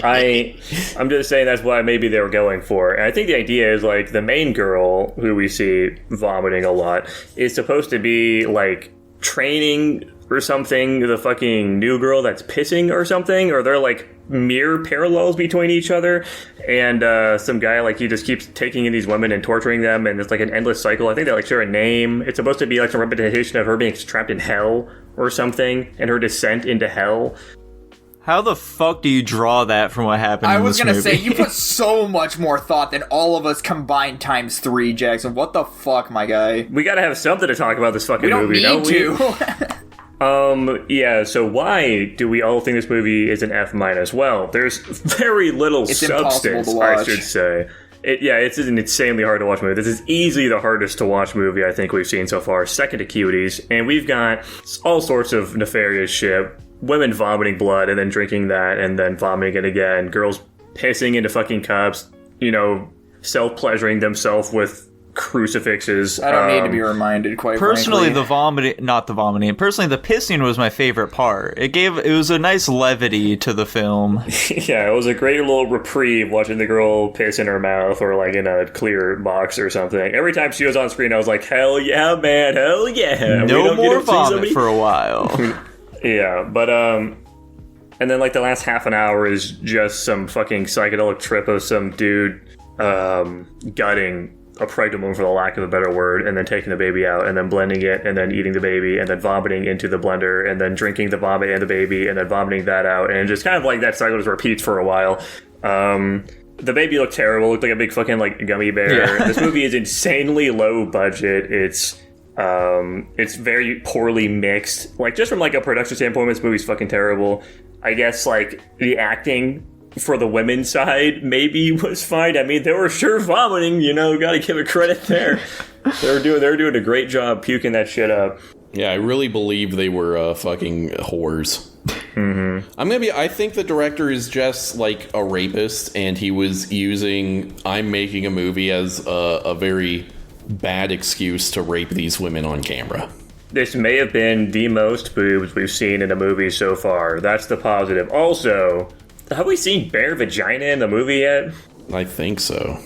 I'm just saying that's what maybe they were going for. And I think the idea is like the main girl, who we see vomiting a lot, is supposed to be like training or something the fucking new girl that's pissing or something, or they're like mirror parallels between each other, and some guy like he just keeps taking in these women and torturing them, and it's like an endless cycle. I think they like share a name. It's supposed to be like some repetition of her being trapped in hell or something, and her descent into hell. How the fuck do you draw that from what happened I in was this gonna movie? say, you put so much more thought than all of us combined times 3, Jackson. What the fuck, my guy? We gotta have something to talk about this fucking We don't movie, need don't we? to. Yeah, so why do we all think this movie is an F minus? Well, there's very little It's impossible substance, to I watch. should say. It's an insanely hard to watch movie. This is easily the hardest to watch movie I think we've seen so far, second to Cuties, and we've got all sorts of nefarious shit. Women vomiting blood and then drinking that and then vomiting it again. Girls pissing into fucking cups, self-pleasuring themselves with crucifixes. I don't need to be reminded, quite Personally, frankly. the Personally, the pissing was my favorite part. It was a nice levity to the film. Yeah, it was a great little reprieve watching the girl piss in her mouth or like in a clear box or something. Every time she was on screen, I was like, hell yeah, man, hell yeah. No more vomit for a while. Yeah, but and then like the last half an hour is just some fucking psychedelic trip of some dude gutting a pregnant woman, for the lack of a better word, and then taking the baby out, and then blending it, and then eating the baby, and then vomiting into the blender, and then drinking the vomit and the baby, and then vomiting that out, and just kind of like that cycle just repeats for a while. The baby looked terrible, looked like a big fucking like gummy bear. Yeah. This movie is insanely low budget. It's very poorly mixed. Like, just from like a production standpoint, this movie's fucking terrible. I guess like the acting for the women's side maybe was fine. I mean, they were sure vomiting, gotta give it credit there. They were doing a great job puking that shit up. Yeah, I really believe they were fucking whores. Mm-hmm. I think the director is just like a rapist, and he was using I'm making a movie as a very bad excuse to rape these women on camera. This may have been the most boobs we've seen in a movie so far. That's the positive. Also, have we seen bare vagina in the movie yet? I think so.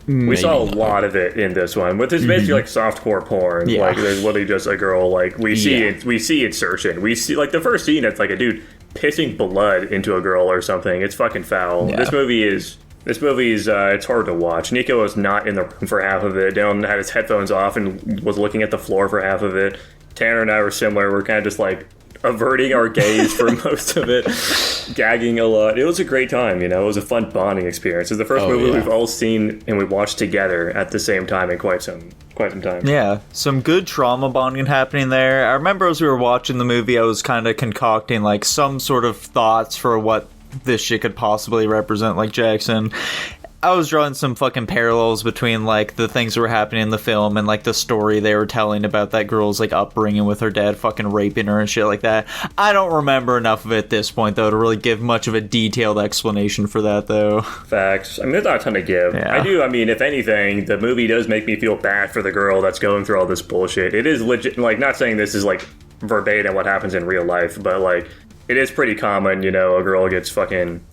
We saw a lot of it in this one, which is basically like softcore porn. Yeah. Like, there's literally just a girl, like, we see insertion. We see, like, the first scene, it's like a dude pissing blood into a girl or something. It's fucking foul. Yeah. This movie is, it's hard to watch. Nico was not in the room for half of it. Dylan had his headphones off and was looking at the floor for half of it. Tanner and I were similar. We're kind of just, like, averting our gaze for most of it, gagging a lot. It was a great time, It was a fun bonding experience. It's the first movie we've all seen and we watched together at the same time in quite some time. Yeah, some good trauma bonding happening there. I remember as we were watching the movie, I was kind of concocting like some sort of thoughts for what this shit could possibly represent, like Jackson. I was drawing some fucking parallels between, like, the things that were happening in the film and, like, the story they were telling about that girl's, like, upbringing with her dad fucking raping her and shit like that. I don't remember enough of it at this point, though, to really give much of a detailed explanation for that, though. Facts. I mean, there's not a ton to give. Yeah. I mean, if anything, the movie does make me feel bad for the girl that's going through all this bullshit. It is legit, like, not saying this is, like, verbatim what happens in real life, but, like, it is pretty common, a girl gets fucking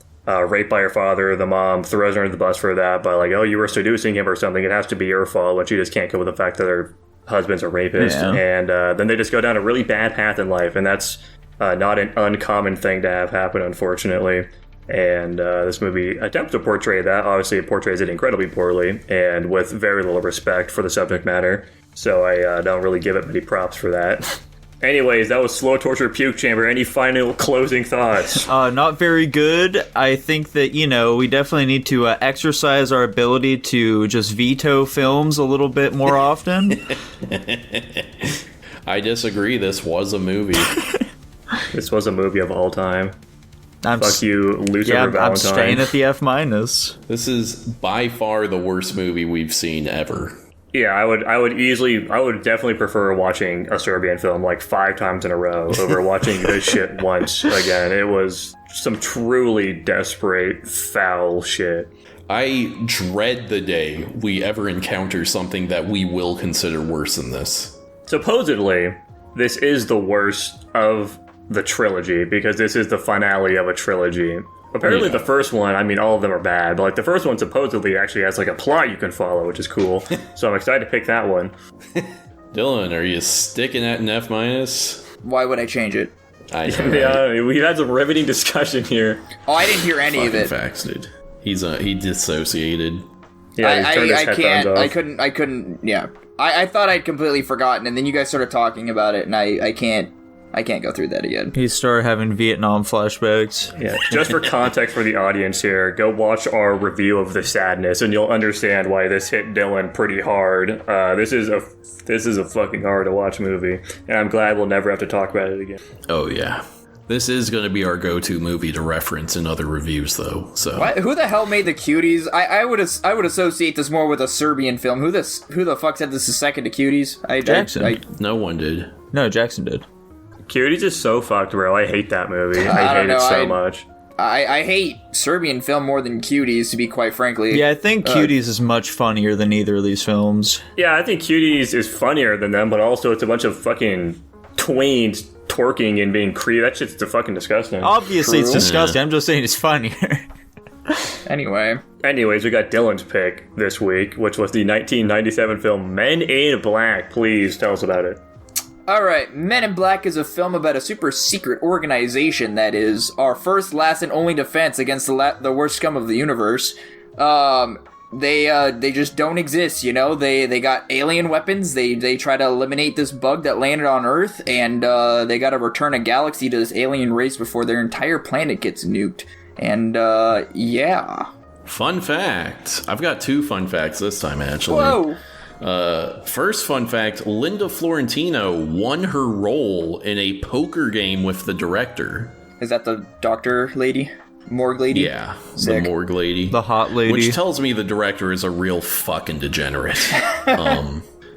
raped by her father, the mom throws her under the bus for that, but like, oh, you were seducing him or something, it has to be your fault, when she just can't go with the fact that her husband's a rapist. Yeah. And then they just go down a really bad path in life, and that's not an uncommon thing to have happen, unfortunately. And this movie attempts to portray that. Obviously, it portrays it incredibly poorly and with very little respect for the subject matter, so I don't really give it many props for that. Anyways, that was Slow Torture Puke Chamber. Any final closing thoughts? Not very good. I think that, we definitely need to exercise our ability to just veto films a little bit more often. I disagree. This was a movie. This was a movie of all time. Fuck you, Lucifer Valentine. I'm staying at the F-. This is by far the worst movie we've seen ever. Yeah, I would definitely prefer watching a Serbian film like 5 times in a row over watching this shit once again. It was some truly desperate, foul shit. I dread the day we ever encounter something that we will consider worse than this. Supposedly, this is the worst of the trilogy because this is the finale of a trilogy. Apparently the first one, I mean, all of them are bad, but like the first one supposedly actually has like a plot you can follow, which is cool. So I'm excited to pick that one. Dylan, are you sticking at an F-? Why would I change it? I know, yeah, we've had some riveting discussion here. Oh, I didn't hear any of it. Facts, dude. He dissociated. Yeah, he turned his headphones off. I couldn't, yeah. I thought I'd completely forgotten, and then you guys started talking about it, and I can't go through that again. He started having Vietnam flashbacks. Yeah. Just for context for the audience here, go watch our review of The Sadness, and you'll understand why this hit Dylan pretty hard. This is a fucking hard to watch movie, and I'm glad we'll never have to talk about it again. Oh yeah, this is going to be our go-to movie to reference in other reviews, though. So who the hell made The Cuties? I would associate this more with a Serbian film. Who the fuck said this is second to Cuties? Jackson. No one did. No, Jackson did. Cuties is so fucked, bro. I hate that movie. I hate it so much. I hate Serbian film more than Cuties, to be quite frankly. Yeah, I think Cuties is much funnier than either of these films. Yeah, I think Cuties is funnier than them, but also it's a bunch of fucking tweens twerking and being creepy. That shit's fucking disgusting. Obviously, it's True. disgusting. I'm just saying it's funnier. Anyways, we got Dylan's pick this week, which was the 1997 film Men in Black. Please tell us about it. Alright, Men in Black is a film about a super secret organization that is our first, last, and only defense against the worst scum of the universe. They just don't exist, you know? They got alien weapons, they try to eliminate this bug that landed on Earth, and they gotta return a galaxy to this alien race before their entire planet gets nuked. And, yeah. Fun fact. I've got 2 fun facts this time, actually. Whoa! First fun fact, Linda Florentino won her role in a poker game with the director. Is that the doctor lady? Morgue lady? Yeah, Sick. the morgue lady. The hot lady. Which tells me the director is a real fucking degenerate.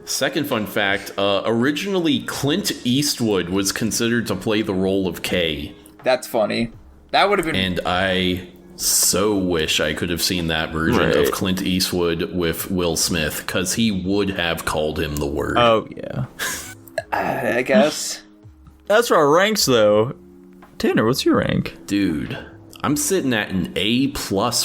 Second fun fact, originally Clint Eastwood was considered to play the role of Kay. That's funny. That would have been... And I so wish I could have seen that version of Clint Eastwood with Will Smith, because he would have called him the word. Oh, yeah. I guess. That's our ranks, though. Tanner, what's your rank? Dude, I'm sitting at an A+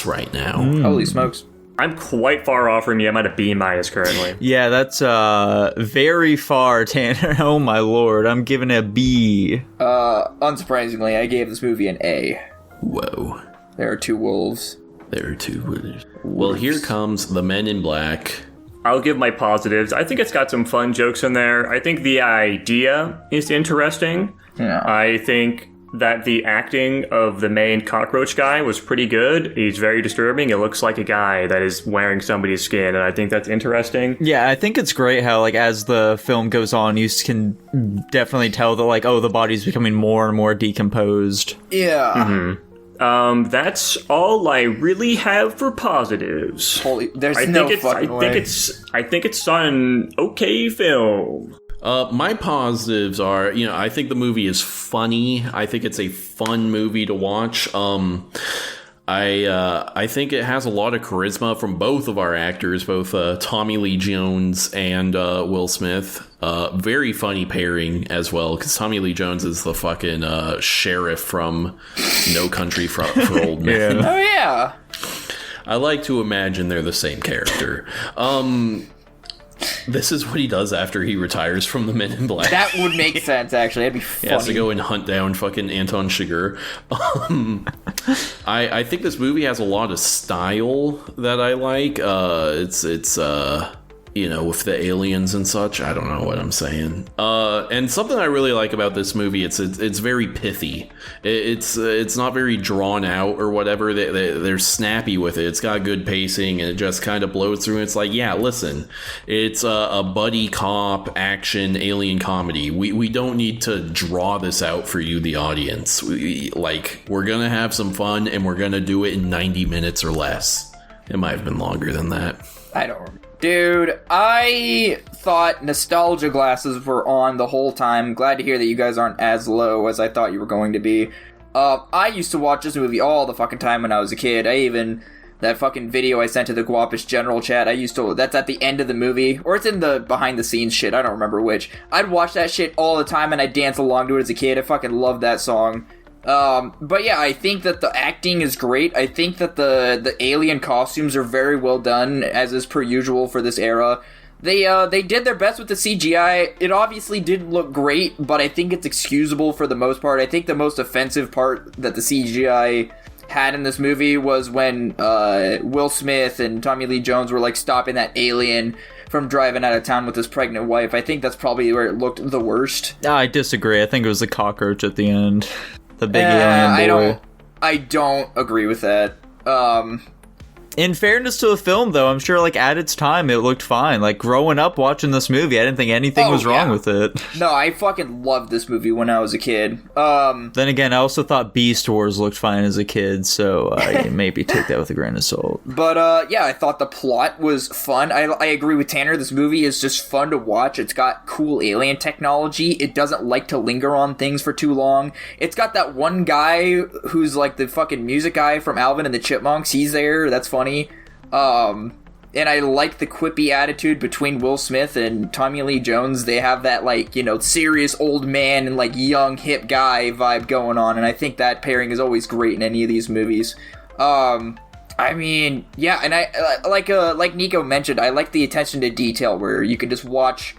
right now. Holy smokes. I'm quite far off from you. I'm at a B- currently. Yeah, that's very far, Tanner. Oh, my lord. I'm giving it a B. Unsurprisingly, I gave this movie an A. Whoa. There are 2 wolves. There are 2 winners. Well, here comes the Men in Black. I'll give my positives. I think it's got some fun jokes in there. I think the idea is interesting. Yeah. I think that the acting of the main cockroach guy was pretty good. He's very disturbing. It looks like a guy that is wearing somebody's skin, and I think that's interesting. Yeah, I think it's great how, like, as the film goes on, you can definitely tell that, like, oh, the body's becoming more and more decomposed. Yeah. Mm-hmm. That's all I really have for positives. There's I no think fucking way. I think it's an okay film. My positives are, I think the movie is funny. I think it's a fun movie to watch. I think it has a lot of charisma from both of our actors, both Tommy Lee Jones and Will Smith. Very funny pairing as well, because Tommy Lee Jones is the fucking sheriff from No Country for Old Men. Oh, yeah. I like to imagine they're the same character. This is what he does after he retires from the Men in Black. That would make sense, actually. That'd be funny. He has to go and hunt down fucking Anton Chigurh. I think this movie has a lot of style that I like. It's with the aliens and such. I don't know what I'm saying. And something I really like about this movie, it's very pithy. It's not very drawn out or whatever. They're snappy with it. It's got good pacing, and it just kind of blows through. It's like, yeah, listen, it's a buddy cop action alien comedy. We don't need to draw this out for you, the audience. We're gonna have some fun, and we're gonna do it in 90 minutes or less. It might have been longer than that. I don't remember. Dude, I thought nostalgia glasses were on the whole time. Glad to hear that you guys aren't as low as I thought you were going to be. I used to watch this movie all the fucking time when I was a kid. That fucking video I sent to the Guapish general chat, that's at the end of the movie, or it's in the behind the scenes shit, I don't remember which. I'd watch that shit all the time and I'd dance along to it as a kid. I fucking loved that song. But yeah, I think that the acting is great. I think that the alien costumes are very well done, as is per usual for this era. They did their best with the CGI. It obviously didn't look great, but I think it's excusable for the most part. I think the most offensive part that the CGI had in this movie was when Will Smith and Tommy Lee Jones were like stopping that alien from driving out of town with his pregnant wife. I think that's probably where it looked the worst. I disagree. I think it was the cockroach at the end. The big alien boy. I don't agree with that. In fairness to the film, though, I'm sure, like, at its time, it looked fine. Like, growing up watching this movie, I didn't think anything was wrong with it. No, I fucking loved this movie when I was a kid. Then again, I also thought Beast Wars looked fine as a kid, so maybe take that with a grain of salt. But, yeah, I thought the plot was fun. I agree with Tanner. This movie is just fun to watch. It's got cool alien technology. It doesn't like to linger on things for too long. It's got that one guy who's, like, the fucking music guy from Alvin and the Chipmunks. He's there. That's funny. And I like the quippy attitude between Will Smith and Tommy Lee Jones. They have that, like, you know, serious old man and, like, young hip guy vibe going on, and I think that pairing is always great in any of these movies. I mean, yeah, and I like Nico mentioned, I like the attention to detail where you can just watch,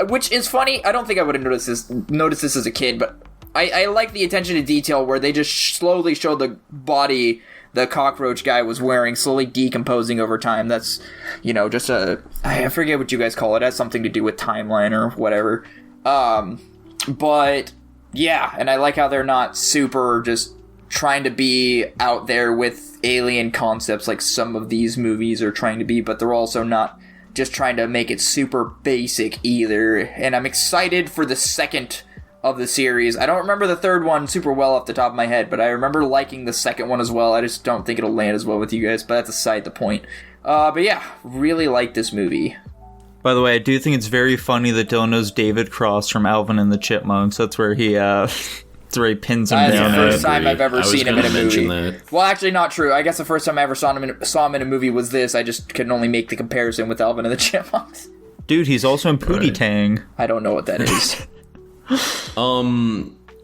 which is funny. I don't think I would have noticed this as a kid, but I like the attention to detail where they just slowly show the body the cockroach guy was wearing slowly decomposing over time. That's, you know, just I forget what you guys call it. It has something to do with timeline or whatever. But yeah, and I like how they're not super just trying to be out there with alien concepts like some of these movies are trying to be, but they're also not just trying to make it super basic either. And I'm excited for the second of the series. I don't remember the third one super well off the top of my head, but I remember liking the second one as well. I just don't think it'll land as well with you guys, but that's aside the point. But yeah, really like this movie. By the way, I do think it's very funny that Dylan knows David Cross from Alvin and the Chipmunks. That's where he pins him down. That's the first time I've ever seen him in a movie. That. Well, actually, not true. I guess the first time I ever saw him in a movie was this. I just couldn't only make the comparison with Alvin and the Chipmunks. Dude, he's also in Pootie Tang. I don't know what that is.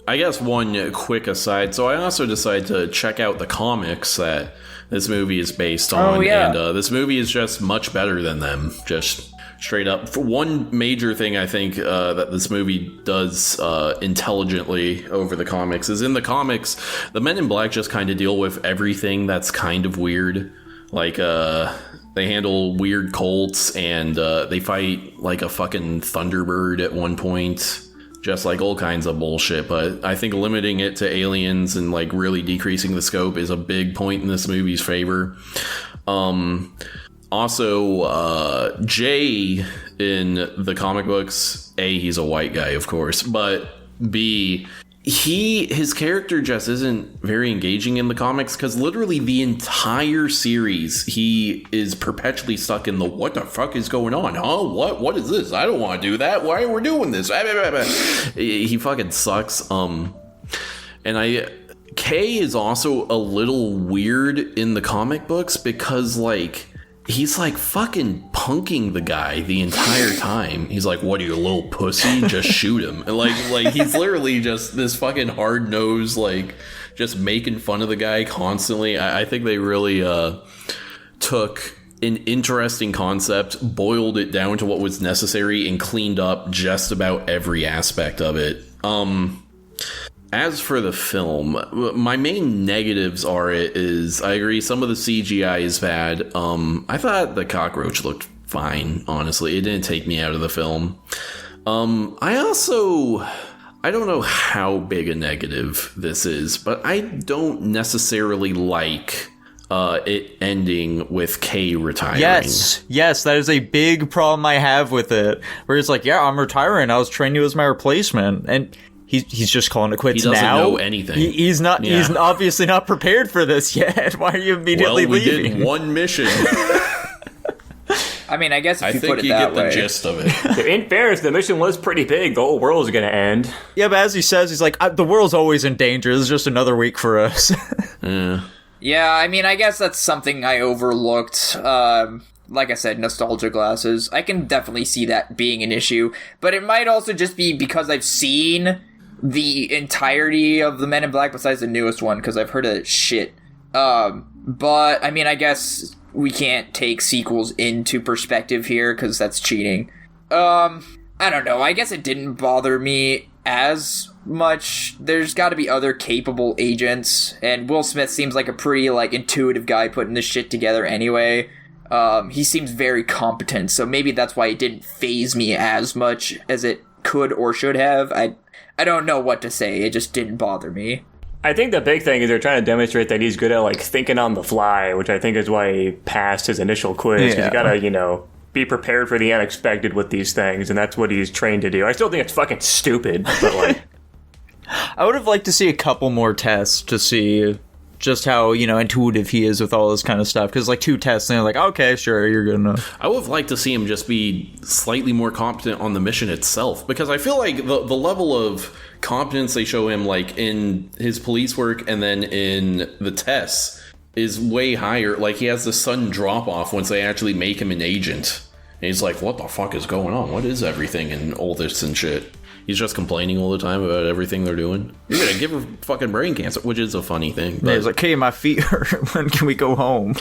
I guess one quick aside. So I also decided to check out the comics that this movie is based on. Oh, yeah. And this movie is just much better than them. Just straight up. For one major thing I think that this movie does intelligently over the comics is in the comics, the Men in Black just kind of deal with everything that's kind of weird. Like, they handle weird cults, and they fight like a fucking Thunderbird at one point. Just like all kinds of bullshit, but I think limiting it to aliens and like really decreasing the scope is a big point in this movie's favor. Also, Jay in the comic books, A, he's a white guy, of course, but B, his character just isn't very engaging in the comics because literally the entire series he is perpetually stuck in the what the fuck is going on, huh? What is this? I don't want to do that. Why are we doing this? He fucking sucks. And Kay is also a little weird in the comic books because like he's like fucking punking the guy the entire time. He's like, what are you, a little pussy? Just shoot him. And like he's literally just this fucking hard nosed, like just making fun of the guy constantly. I think they really took an interesting concept, boiled it down to what was necessary, and cleaned up just about every aspect of it. As for the film, my main negatives is I agree some of the CGI is bad. I thought the cockroach looked fine, honestly. It didn't take me out of the film. I don't know how big a negative this is, but I don't necessarily like it ending with Kay retiring. Yes, that is a big problem I have with it. Where it's like, yeah, I'm retiring. I was training you as my replacement. And He's just calling it quits now. He doesn't know anything. He's not. Yeah. He's obviously not prepared for this yet. Why are you immediately leaving? We did one mission. I mean, I guess if you put it get that way. the gist of it. In fairness, the mission was pretty big. The whole world is going to end. Yeah, but as he says, he's like, the world's always in danger. This is just another week for us. Yeah, I mean, I guess that's something I overlooked. Like I said, nostalgia glasses. I can definitely see that being an issue, but it might also just be because I've seen the entirety of the Men in Black besides the newest one, because I've heard of shit. But, I mean, I guess we can't take sequels into perspective here, because that's cheating. I don't know, I guess it didn't bother me as much. There's gotta be other capable agents, and Will Smith seems like a pretty, like, intuitive guy putting this shit together anyway. He seems very competent, so maybe that's why it didn't faze me as much as it could or should have. I don't know what to say. It just didn't bother me. I think the big thing is they're trying to demonstrate that he's good at, like, thinking on the fly, which I think is why he passed his initial quiz. 'Cause you gotta, be prepared for the unexpected with these things, and that's what he's trained to do. I still think it's fucking stupid, but, like... I would have liked to see a couple more tests to see just how, intuitive he is with all this kind of stuff. Because, 2 tests, and they're like, okay, sure, you're good enough. I would have liked to see him just be slightly more competent on the mission itself. Because I feel like the level of competence they show him, in his police work and then in the tests is way higher. Like, he has the sudden drop-off once they actually make him an agent. And he's like, what the fuck is going on? What is everything and all this and shit? He's just complaining all the time about everything they're doing. You're gonna give her fucking brain cancer, which is a funny thing. But... Yeah, he's like, hey, my feet hurt. When can we go home?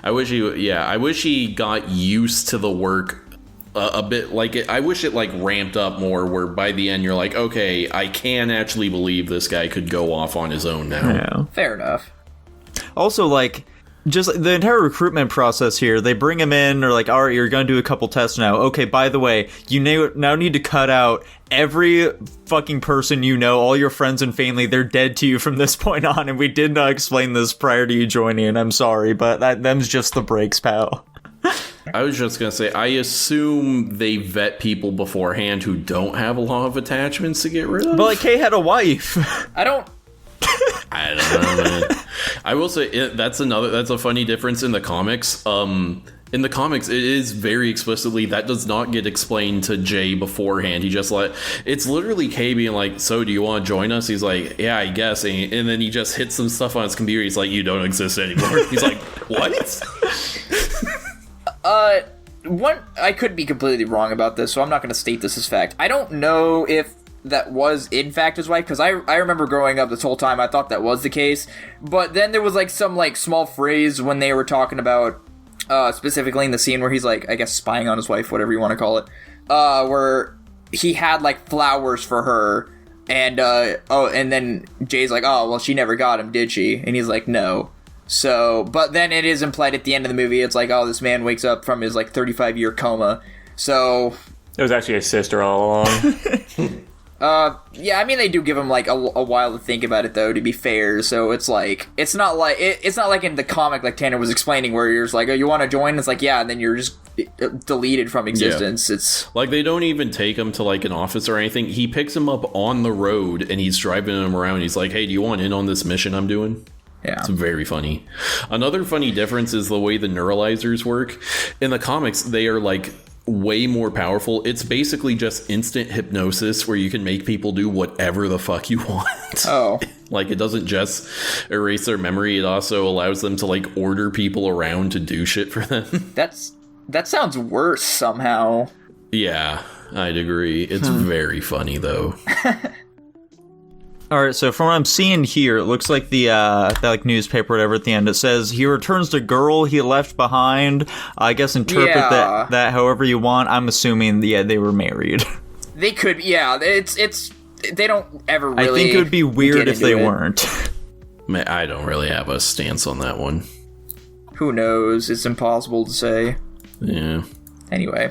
I wish he got used to the work a bit. I wish it ramped up more, where by the end you're like, okay, I can actually believe this guy could go off on his own now. Yeah. Fair enough. Also, just the entire recruitment process here, they bring him in, or all right, you're gonna do a couple tests now. Okay, by the way, you now need to cut out every fucking person all your friends and family, they're dead to you from this point on, and we did not explain this prior to you joining, and I'm sorry, but them's just the breaks, pal. I was just gonna say, I assume they vet people beforehand who don't have a lot of attachments to get rid of. But Kay had a wife. I don't know, man. I will say that's a funny difference in the comics. In the comics, it is very explicitly that does not get explained to Jay beforehand. He just it's literally Kay being like, so do you want to join us? He's like, yeah, I guess. And then he just hits some stuff on his computer. He's like, you don't exist anymore. He's like, what? I could be completely wrong about this, so I'm not going to state this as fact. I don't know if that was in fact his wife, because I remember growing up this whole time I thought that was the case, but then there was some small phrase when they were talking about specifically in the scene where he's I guess spying on his wife, whatever you want to call it, where he had flowers for her, and and then Jay's like, oh well, she never got him, did she? And he's like, no. So, but then it is implied at the end of the movie, it's oh, this man wakes up from his 35-year coma, so it was actually his sister all along. Yeah, I mean, they do give him a while to think about it, though, to be fair. So it's it's not like in the comic, like Tanner was explaining, where you're just oh, you want to join? It's yeah, and then you're just deleted from existence. Yeah. It's they don't even take him to an office or anything. He picks him up on the road and he's driving him around. He's like, hey, do you want in on this mission I'm doing? Yeah. It's very funny. Another funny difference is the way the neuralizers work. In the comics, they are way more powerful. It's basically just instant hypnosis where you can make people do whatever the fuck you want. Oh. It doesn't just erase their memory, it also allows them to order people around to do shit for them. That sounds worse somehow. Yeah, I'd agree. It's very funny though. Alright, so from what I'm seeing here, it looks like the newspaper, whatever, at the end, it says, he returns the girl he left behind. I guess interpret that however you want. I'm assuming, they were married. They could, yeah. It's they don't ever really... I think it would be weird if they weren't. I don't really have a stance on that one. Who knows? It's impossible to say. Yeah. Anyway.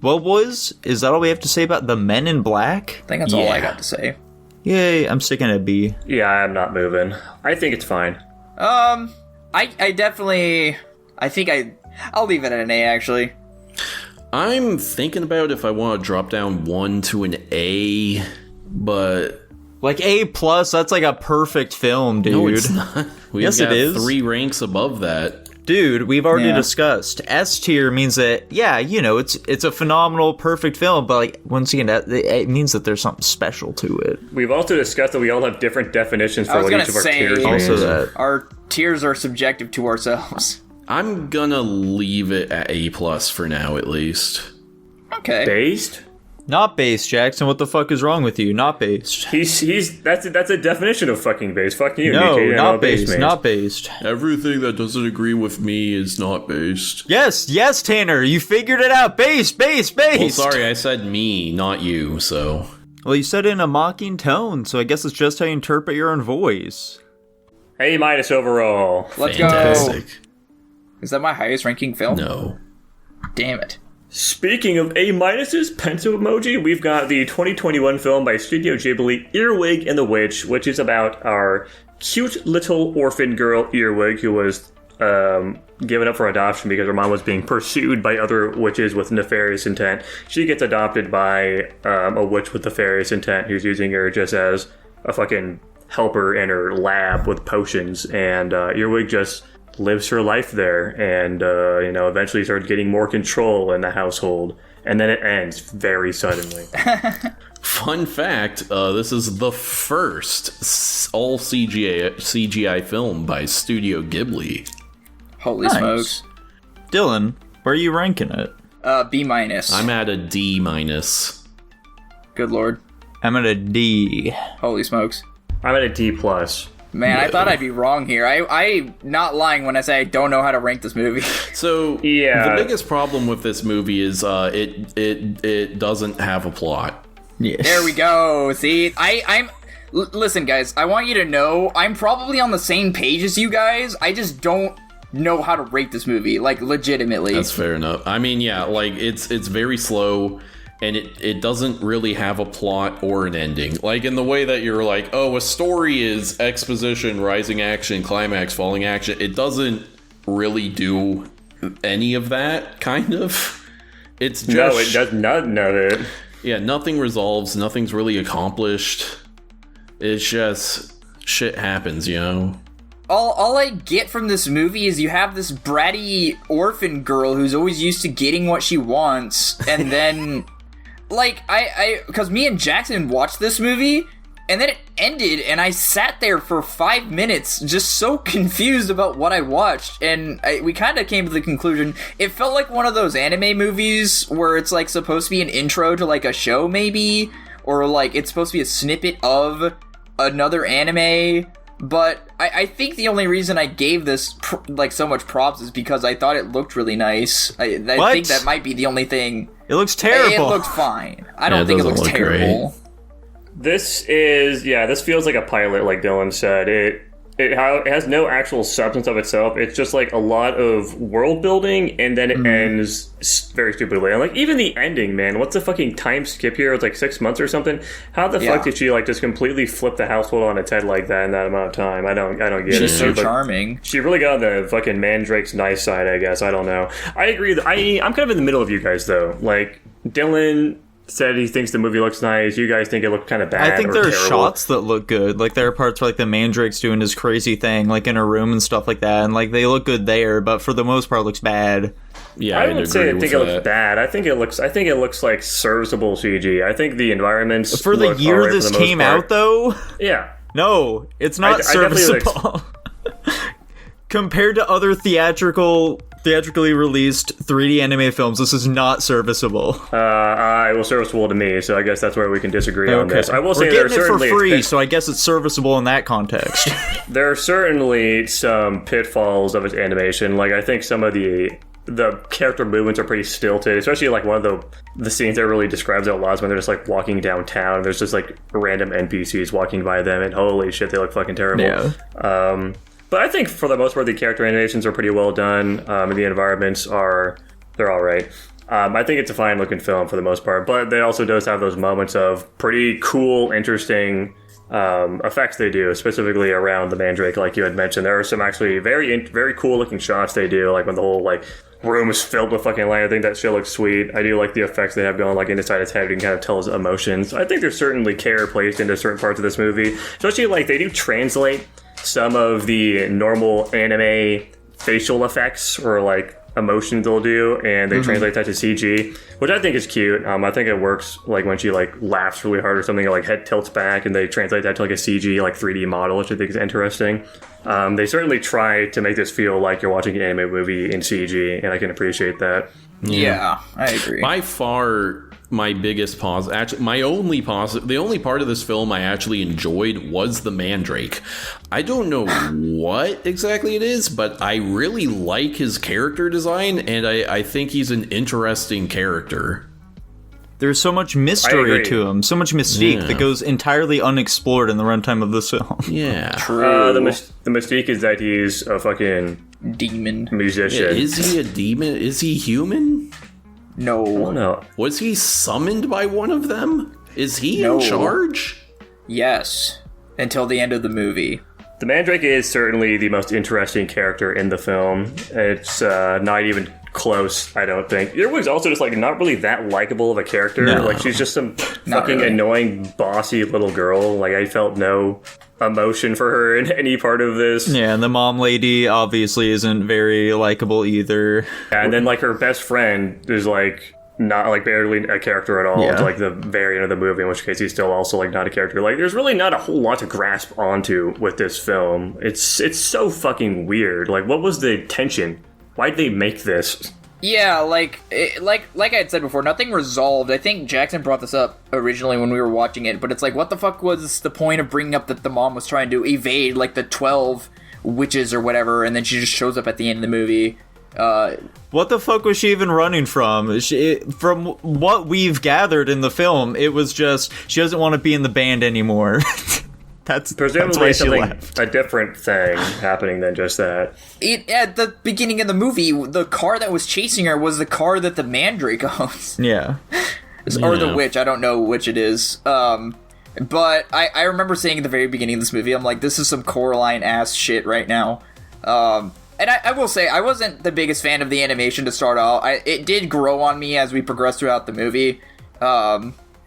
Well, boys, is that all we have to say about the Men in Black? I think that's all I got to say. Yay, I'm sticking at B. Yeah, I'm not moving. I think it's fine. I definitely... I'll leave it at an A, actually. I'm thinking about if I want to drop down 1 to an A, but... A+, that's a perfect film, dude. No, it's not. Yes, it is. 3 ranks above that. Dude, we've already discussed. S tier means that, it's a phenomenal, perfect film, but once again, it means that there's something special to it. We've also discussed that we all have different definitions for what each of our tiers means. Also that. Our tiers are subjective to ourselves. I'm gonna leave it at A+ for now, at least. Okay. Based? Not based, Jackson. What the fuck is wrong with you? Not based. That's a definition of fucking based. Fuck you. No, Nick. not based. Not based. Everything that doesn't agree with me is not based. Yes, Tanner. You figured it out. Based. Well, sorry, I said me, not you, so... Well, you said it in a mocking tone, so I guess it's just how you interpret your own voice. A- overall. Let's Fantastic. go. Is that my highest ranking film? No. Damn it. Speaking of A-minuses, pencil emoji, we've got the 2021 film by Studio Ghibli, Earwig and the Witch, which is about our cute little orphan girl, Earwig, who was given up for adoption because her mom was being pursued by other witches with nefarious intent. She gets adopted by a witch with nefarious intent who's using her just as a fucking helper in her lab with potions, and Earwig just lives her life there, and eventually starts getting more control in the household, and then it ends very suddenly. Fun fact, this is the first all CGI film by Studio Ghibli. Holy smokes. Dylan, where are you ranking it? B-. I'm at a D-. Good lord. I'm at a D. Holy smokes. I'm at a D+. Man, I thought I'd be wrong here. I'm not lying when I say I don't know how to rank this movie. So, Yeah. the biggest problem with this movie is it doesn't have a plot. Yes. There we go. See, listen, guys, I want you to know I'm probably on the same page as you guys. I just don't know how to rate this movie, like, legitimately. That's fair enough. I mean, yeah, like, it's very slow, and it doesn't really have a plot or an ending. Like, in the way that you're like, oh, a story is exposition, rising action, climax, falling action. It doesn't really do any of that, kind of. It's just... No, it does none of it. Yeah, nothing resolves, nothing's really accomplished. It's just... shit happens, you know? All I get from this movie is you have this bratty orphan girl who's always used to getting what she wants, and then... Like, because me and Jackson watched this movie, and then it ended, and I sat there for 5 minutes just so confused about what I watched, and we kind of came to the conclusion, it felt like one of those anime movies where it's, like, supposed to be an intro to, like, a show, maybe, or, like, it's supposed to be a snippet of another anime, but I think the only reason I gave this, so much props is because I thought it looked really nice. I think that might be the only thing. It looks terrible. It looks fine. I don't think it looks terrible. This feels like a pilot, like Dylan said. It has no actual substance of itself. It's just like a lot of world building, and then it ends very stupidly. And like even the ending, man, what's the fucking time skip here? It's like 6 months or something. How the fuck did she like just completely flip the household on its head like that in that amount of time? I don't get it. She's so charming. She really got on the fucking Mandrake's nice side, I guess. I don't know. I agree. I'm kind of in the middle of you guys though. Like Dylan said he thinks the movie looks nice. You guys think it looked kind of bad. I think there are terrible. shots that look good. Like there are parts where like the Mandrake's doing his crazy thing, like in her room and stuff like that, and like they look good there. But for the most part, it looks bad. Yeah, I wouldn't say I think it looks bad. I think it looks like serviceable CG. I think the environments For the look year alright this for the most came part. out, though, Yeah. no, it's not I definitely serviceable. Compared to other theatrically released 3D anime films, this is not serviceable. Well, serviceable to me, so I guess that's where we can disagree on this. I will say We're there are getting it for certainly free, so I guess it's serviceable in that context. there are certainly some pitfalls of its animation. Like I think some of the character movements are pretty stilted, especially like one of the scenes that really describes it a lot is when they're just like walking downtown and there's just like random NPCs walking by them, and holy shit, they look fucking terrible. Yeah. But I think for the most part, the character animations are pretty well done, and the environments they're all right. I think it's a fine looking film for the most part, but it also does have those moments of pretty cool, interesting effects they do, specifically around the Mandrake, like you had mentioned. There are some actually very cool looking shots they do, like when the whole like room is filled with fucking light. I think that shit looks sweet. I do like the effects they have going, like inside his head. You can kind of tell his emotions. I think there's certainly care placed into certain parts of this movie, especially like they do translate some of the normal anime facial effects or like emotions they'll do, and they translate that to CG, which I think is cute. I think it works like when she like laughs really hard or something, or like head tilts back, and they translate that to like a CG like 3D model, which I think is interesting. They certainly try to make this feel like you're watching an anime movie in CG, and I can appreciate that. Yeah, I agree. By far, my biggest positive, actually, the only part of this film I actually enjoyed was the Mandrake. I don't know what exactly it is, but I really like his character design, and I think he's an interesting character. There's so much mystery to him, so much mystique that goes entirely unexplored in the runtime of this film. Yeah. True. The mystique is that he's a fucking demon musician. Yeah, is he a demon? Is he human? No. Oh no. Was he summoned by one of them? Is he No. in charge? Yes. Until the end of the movie. The Mandrake is certainly the most interesting character in the film. It's not even close, I don't think. Earwig's also just, like, not really that likable of a character. No. Like, she's just some Not fucking really. annoying, bossy little girl. Like, I felt no emotion for her in any part of this. Yeah, and the mom lady obviously isn't very likable either. And then, like, her best friend is, like, not, like, barely a character at all. Yeah. It's, like, the very end of the movie, in which case he's still also, like, not a character. Like, there's really not a whole lot to grasp onto with this film. It's so fucking weird. Like, what was the tension? Why'd they make this? Yeah, like I had said before, nothing resolved. I think Jackson brought this up originally when we were watching it, but it's like, what the fuck was the point of bringing up that the mom was trying to evade, like, the 12 witches or whatever, and then she just shows up at the end of the movie? What the fuck was she even running from? From what we've gathered in the film, it was just she doesn't want to be in the band anymore. That's Presumably why she something, left. a different thing happening than just that. At the beginning of the movie, the car that was chasing her was the car that the Mandrake owns. Yeah. Or the Yeah. witch, I don't know which it is. But I remember saying at the very beginning of this movie, I'm like, this is some Coraline ass shit right now. And I will say, I wasn't the biggest fan of the animation to start out. It did grow on me as we progressed throughout the movie.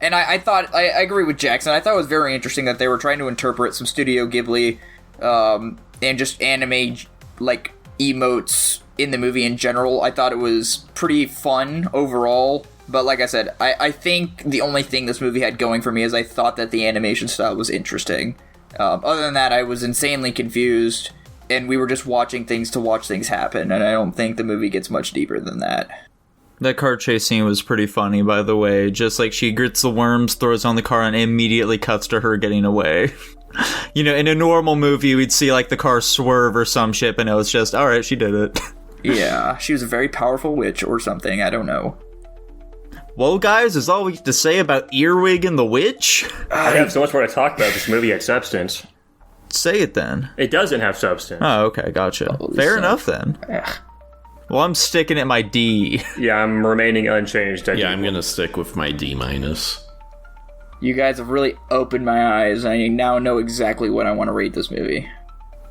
And I thought, I agree with Jackson, I thought it was very interesting that they were trying to interpret some Studio Ghibli, and just anime, like, emotes in the movie in general. I thought it was pretty fun overall. But like I said, I think the only thing this movie had going for me is I thought that the animation style was interesting. Other than that, I was insanely confused, and we were just watching things to watch things happen, and I don't think the movie gets much deeper than that. That car chase scene was pretty funny, by the way. Just like she grits the worms, throws on the car, and immediately cuts to her getting away. You know, in a normal movie, we'd see like the car swerve or some shit, and it was just, alright, she did it. Yeah, she was a very powerful witch or something, I don't know. Well, guys, is all we have to say about Earwig and the Witch? I have so much more to talk about. This movie had substance. Say it then. It doesn't have substance. Oh, okay, gotcha. Fair enough then. Well, I'm sticking at my D. Yeah, I'm remaining unchanged. Yeah, I'm gonna stick with my D-. You guys have really opened my eyes. I now know exactly what I want to rate this movie.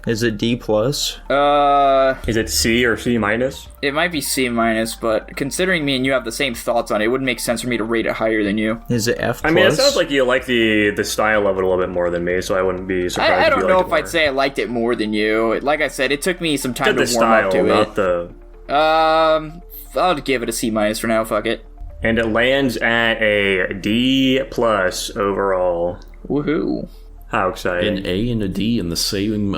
Is it D+? Is it C or C minus? It might be C minus, but considering me and you have the same thoughts on it, it wouldn't make sense for me to rate it higher than you. Is it F+? I mean, it sounds like you like the style of it a little bit more than me, so I wouldn't be surprised. I if don't you know liked if it I'd more. say I liked it more than you. Like I said, it took me some time the to warm style, up to not it. the. I'll give it a C minus for now. Fuck it. And it lands at a D plus overall. Woohoo! How exciting! An A and a D in the same,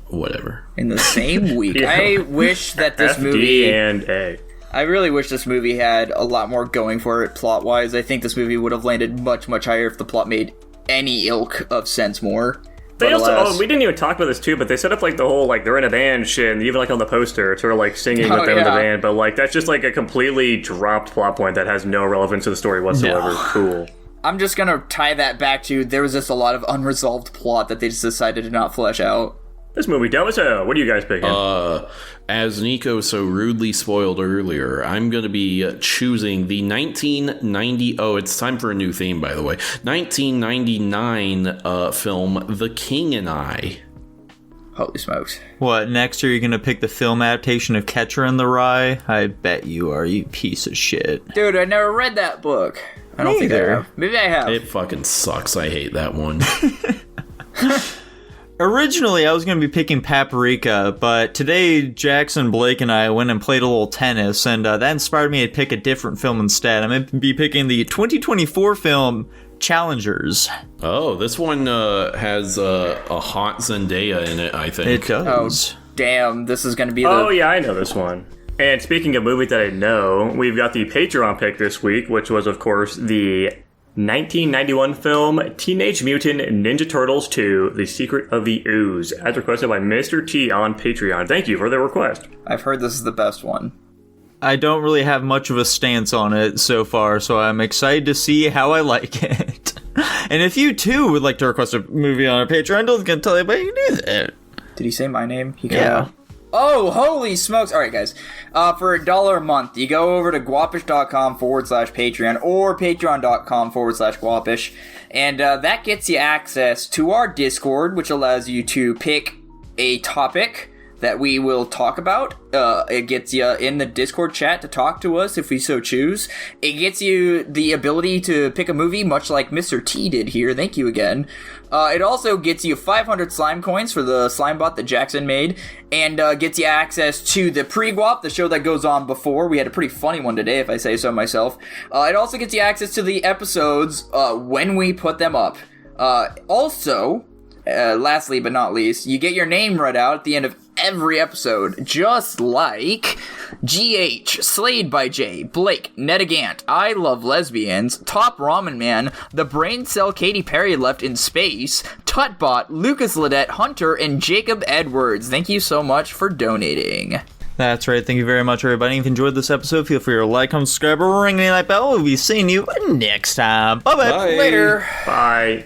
whatever. In the same week, Yeah. I wish that this F, movie. D, and A. I really wish this movie had a lot more going for it plot-wise. I think this movie would have landed much, much higher if the plot made any ilk of sense more. They But also, alas- we didn't even talk about this too, but they set up like the whole like they're in a band shit, and even like on the poster, it's sort of like singing Oh, with them in the yeah. band, but like that's just like a completely dropped plot point that has no relevance to the story whatsoever. No. Cool. I'm just gonna tie that back to there was just a lot of unresolved plot that they just decided to not flesh out. This movie, dumb as hell. What are you guys picking? As Nico so rudely spoiled earlier, I'm going to be choosing the 1990... Oh, it's time for a new theme, by the way. 1999 film, The King and I. Holy smokes. What, next year you're gonna pick the film adaptation of Catcher in the Rye? I bet you are, you piece of shit. Dude, I never read that book. I don't think I Neither. have. Maybe I have. It fucking sucks. I hate that one. Originally, I was going to be picking Paprika, but today Jackson, Blake, and I went and played a little tennis, and that inspired me to pick a different film instead. I'm going to be picking the 2024 film Challengers. Oh, this one has a hot Zendaya in it, I think. It does. Damn, this is gonna be the... Oh yeah, I know this one. And speaking of movies that I know, we've got the Patreon pick this week, which was of course the 1991 film Teenage Mutant Ninja Turtles 2: The Secret of the Ooze, as requested by Mr. T on Patreon. Thank you for the request. I've heard this is the best one. I don't really have much of a stance on it so far, so I'm excited to see how I like it. And if you too would like to request a movie on our Patreon, I was going to tell you, but you can do that. Did he say my name? He cut Yeah. out. Oh, holy smokes. All right, guys. For $1 a month, you go over to guapish.com/Patreon or patreon.com/Guapish. And that gets you access to our Discord, which allows you to pick a topic that we will talk about. It gets you in the Discord chat to talk to us if we so choose. It gets you the ability to pick a movie, much like Mr. T did here. Thank you again. It also gets you 500 slime coins for the slime bot that Jackson made, and gets you access to the pre-guap, the show that goes on before. We had a pretty funny one today, if I say so myself. It also gets you access to the episodes when we put them up. Lastly but not least, you get your name read out at the end of every episode, just like GH, Slayed by J, Blake, Nedagant, I Love Lesbians, Top Ramen Man, The Brain Cell Katy Perry Left in Space, Tutbot, Lucas Ledette, Hunter, and Jacob Edwards. Thank you so much for donating. That's right. Thank you very much, everybody. If you enjoyed this episode, feel free to like, comment, subscribe, or ring the like bell. We'll be seeing you next time. Bye-bye. Bye. Later. Bye.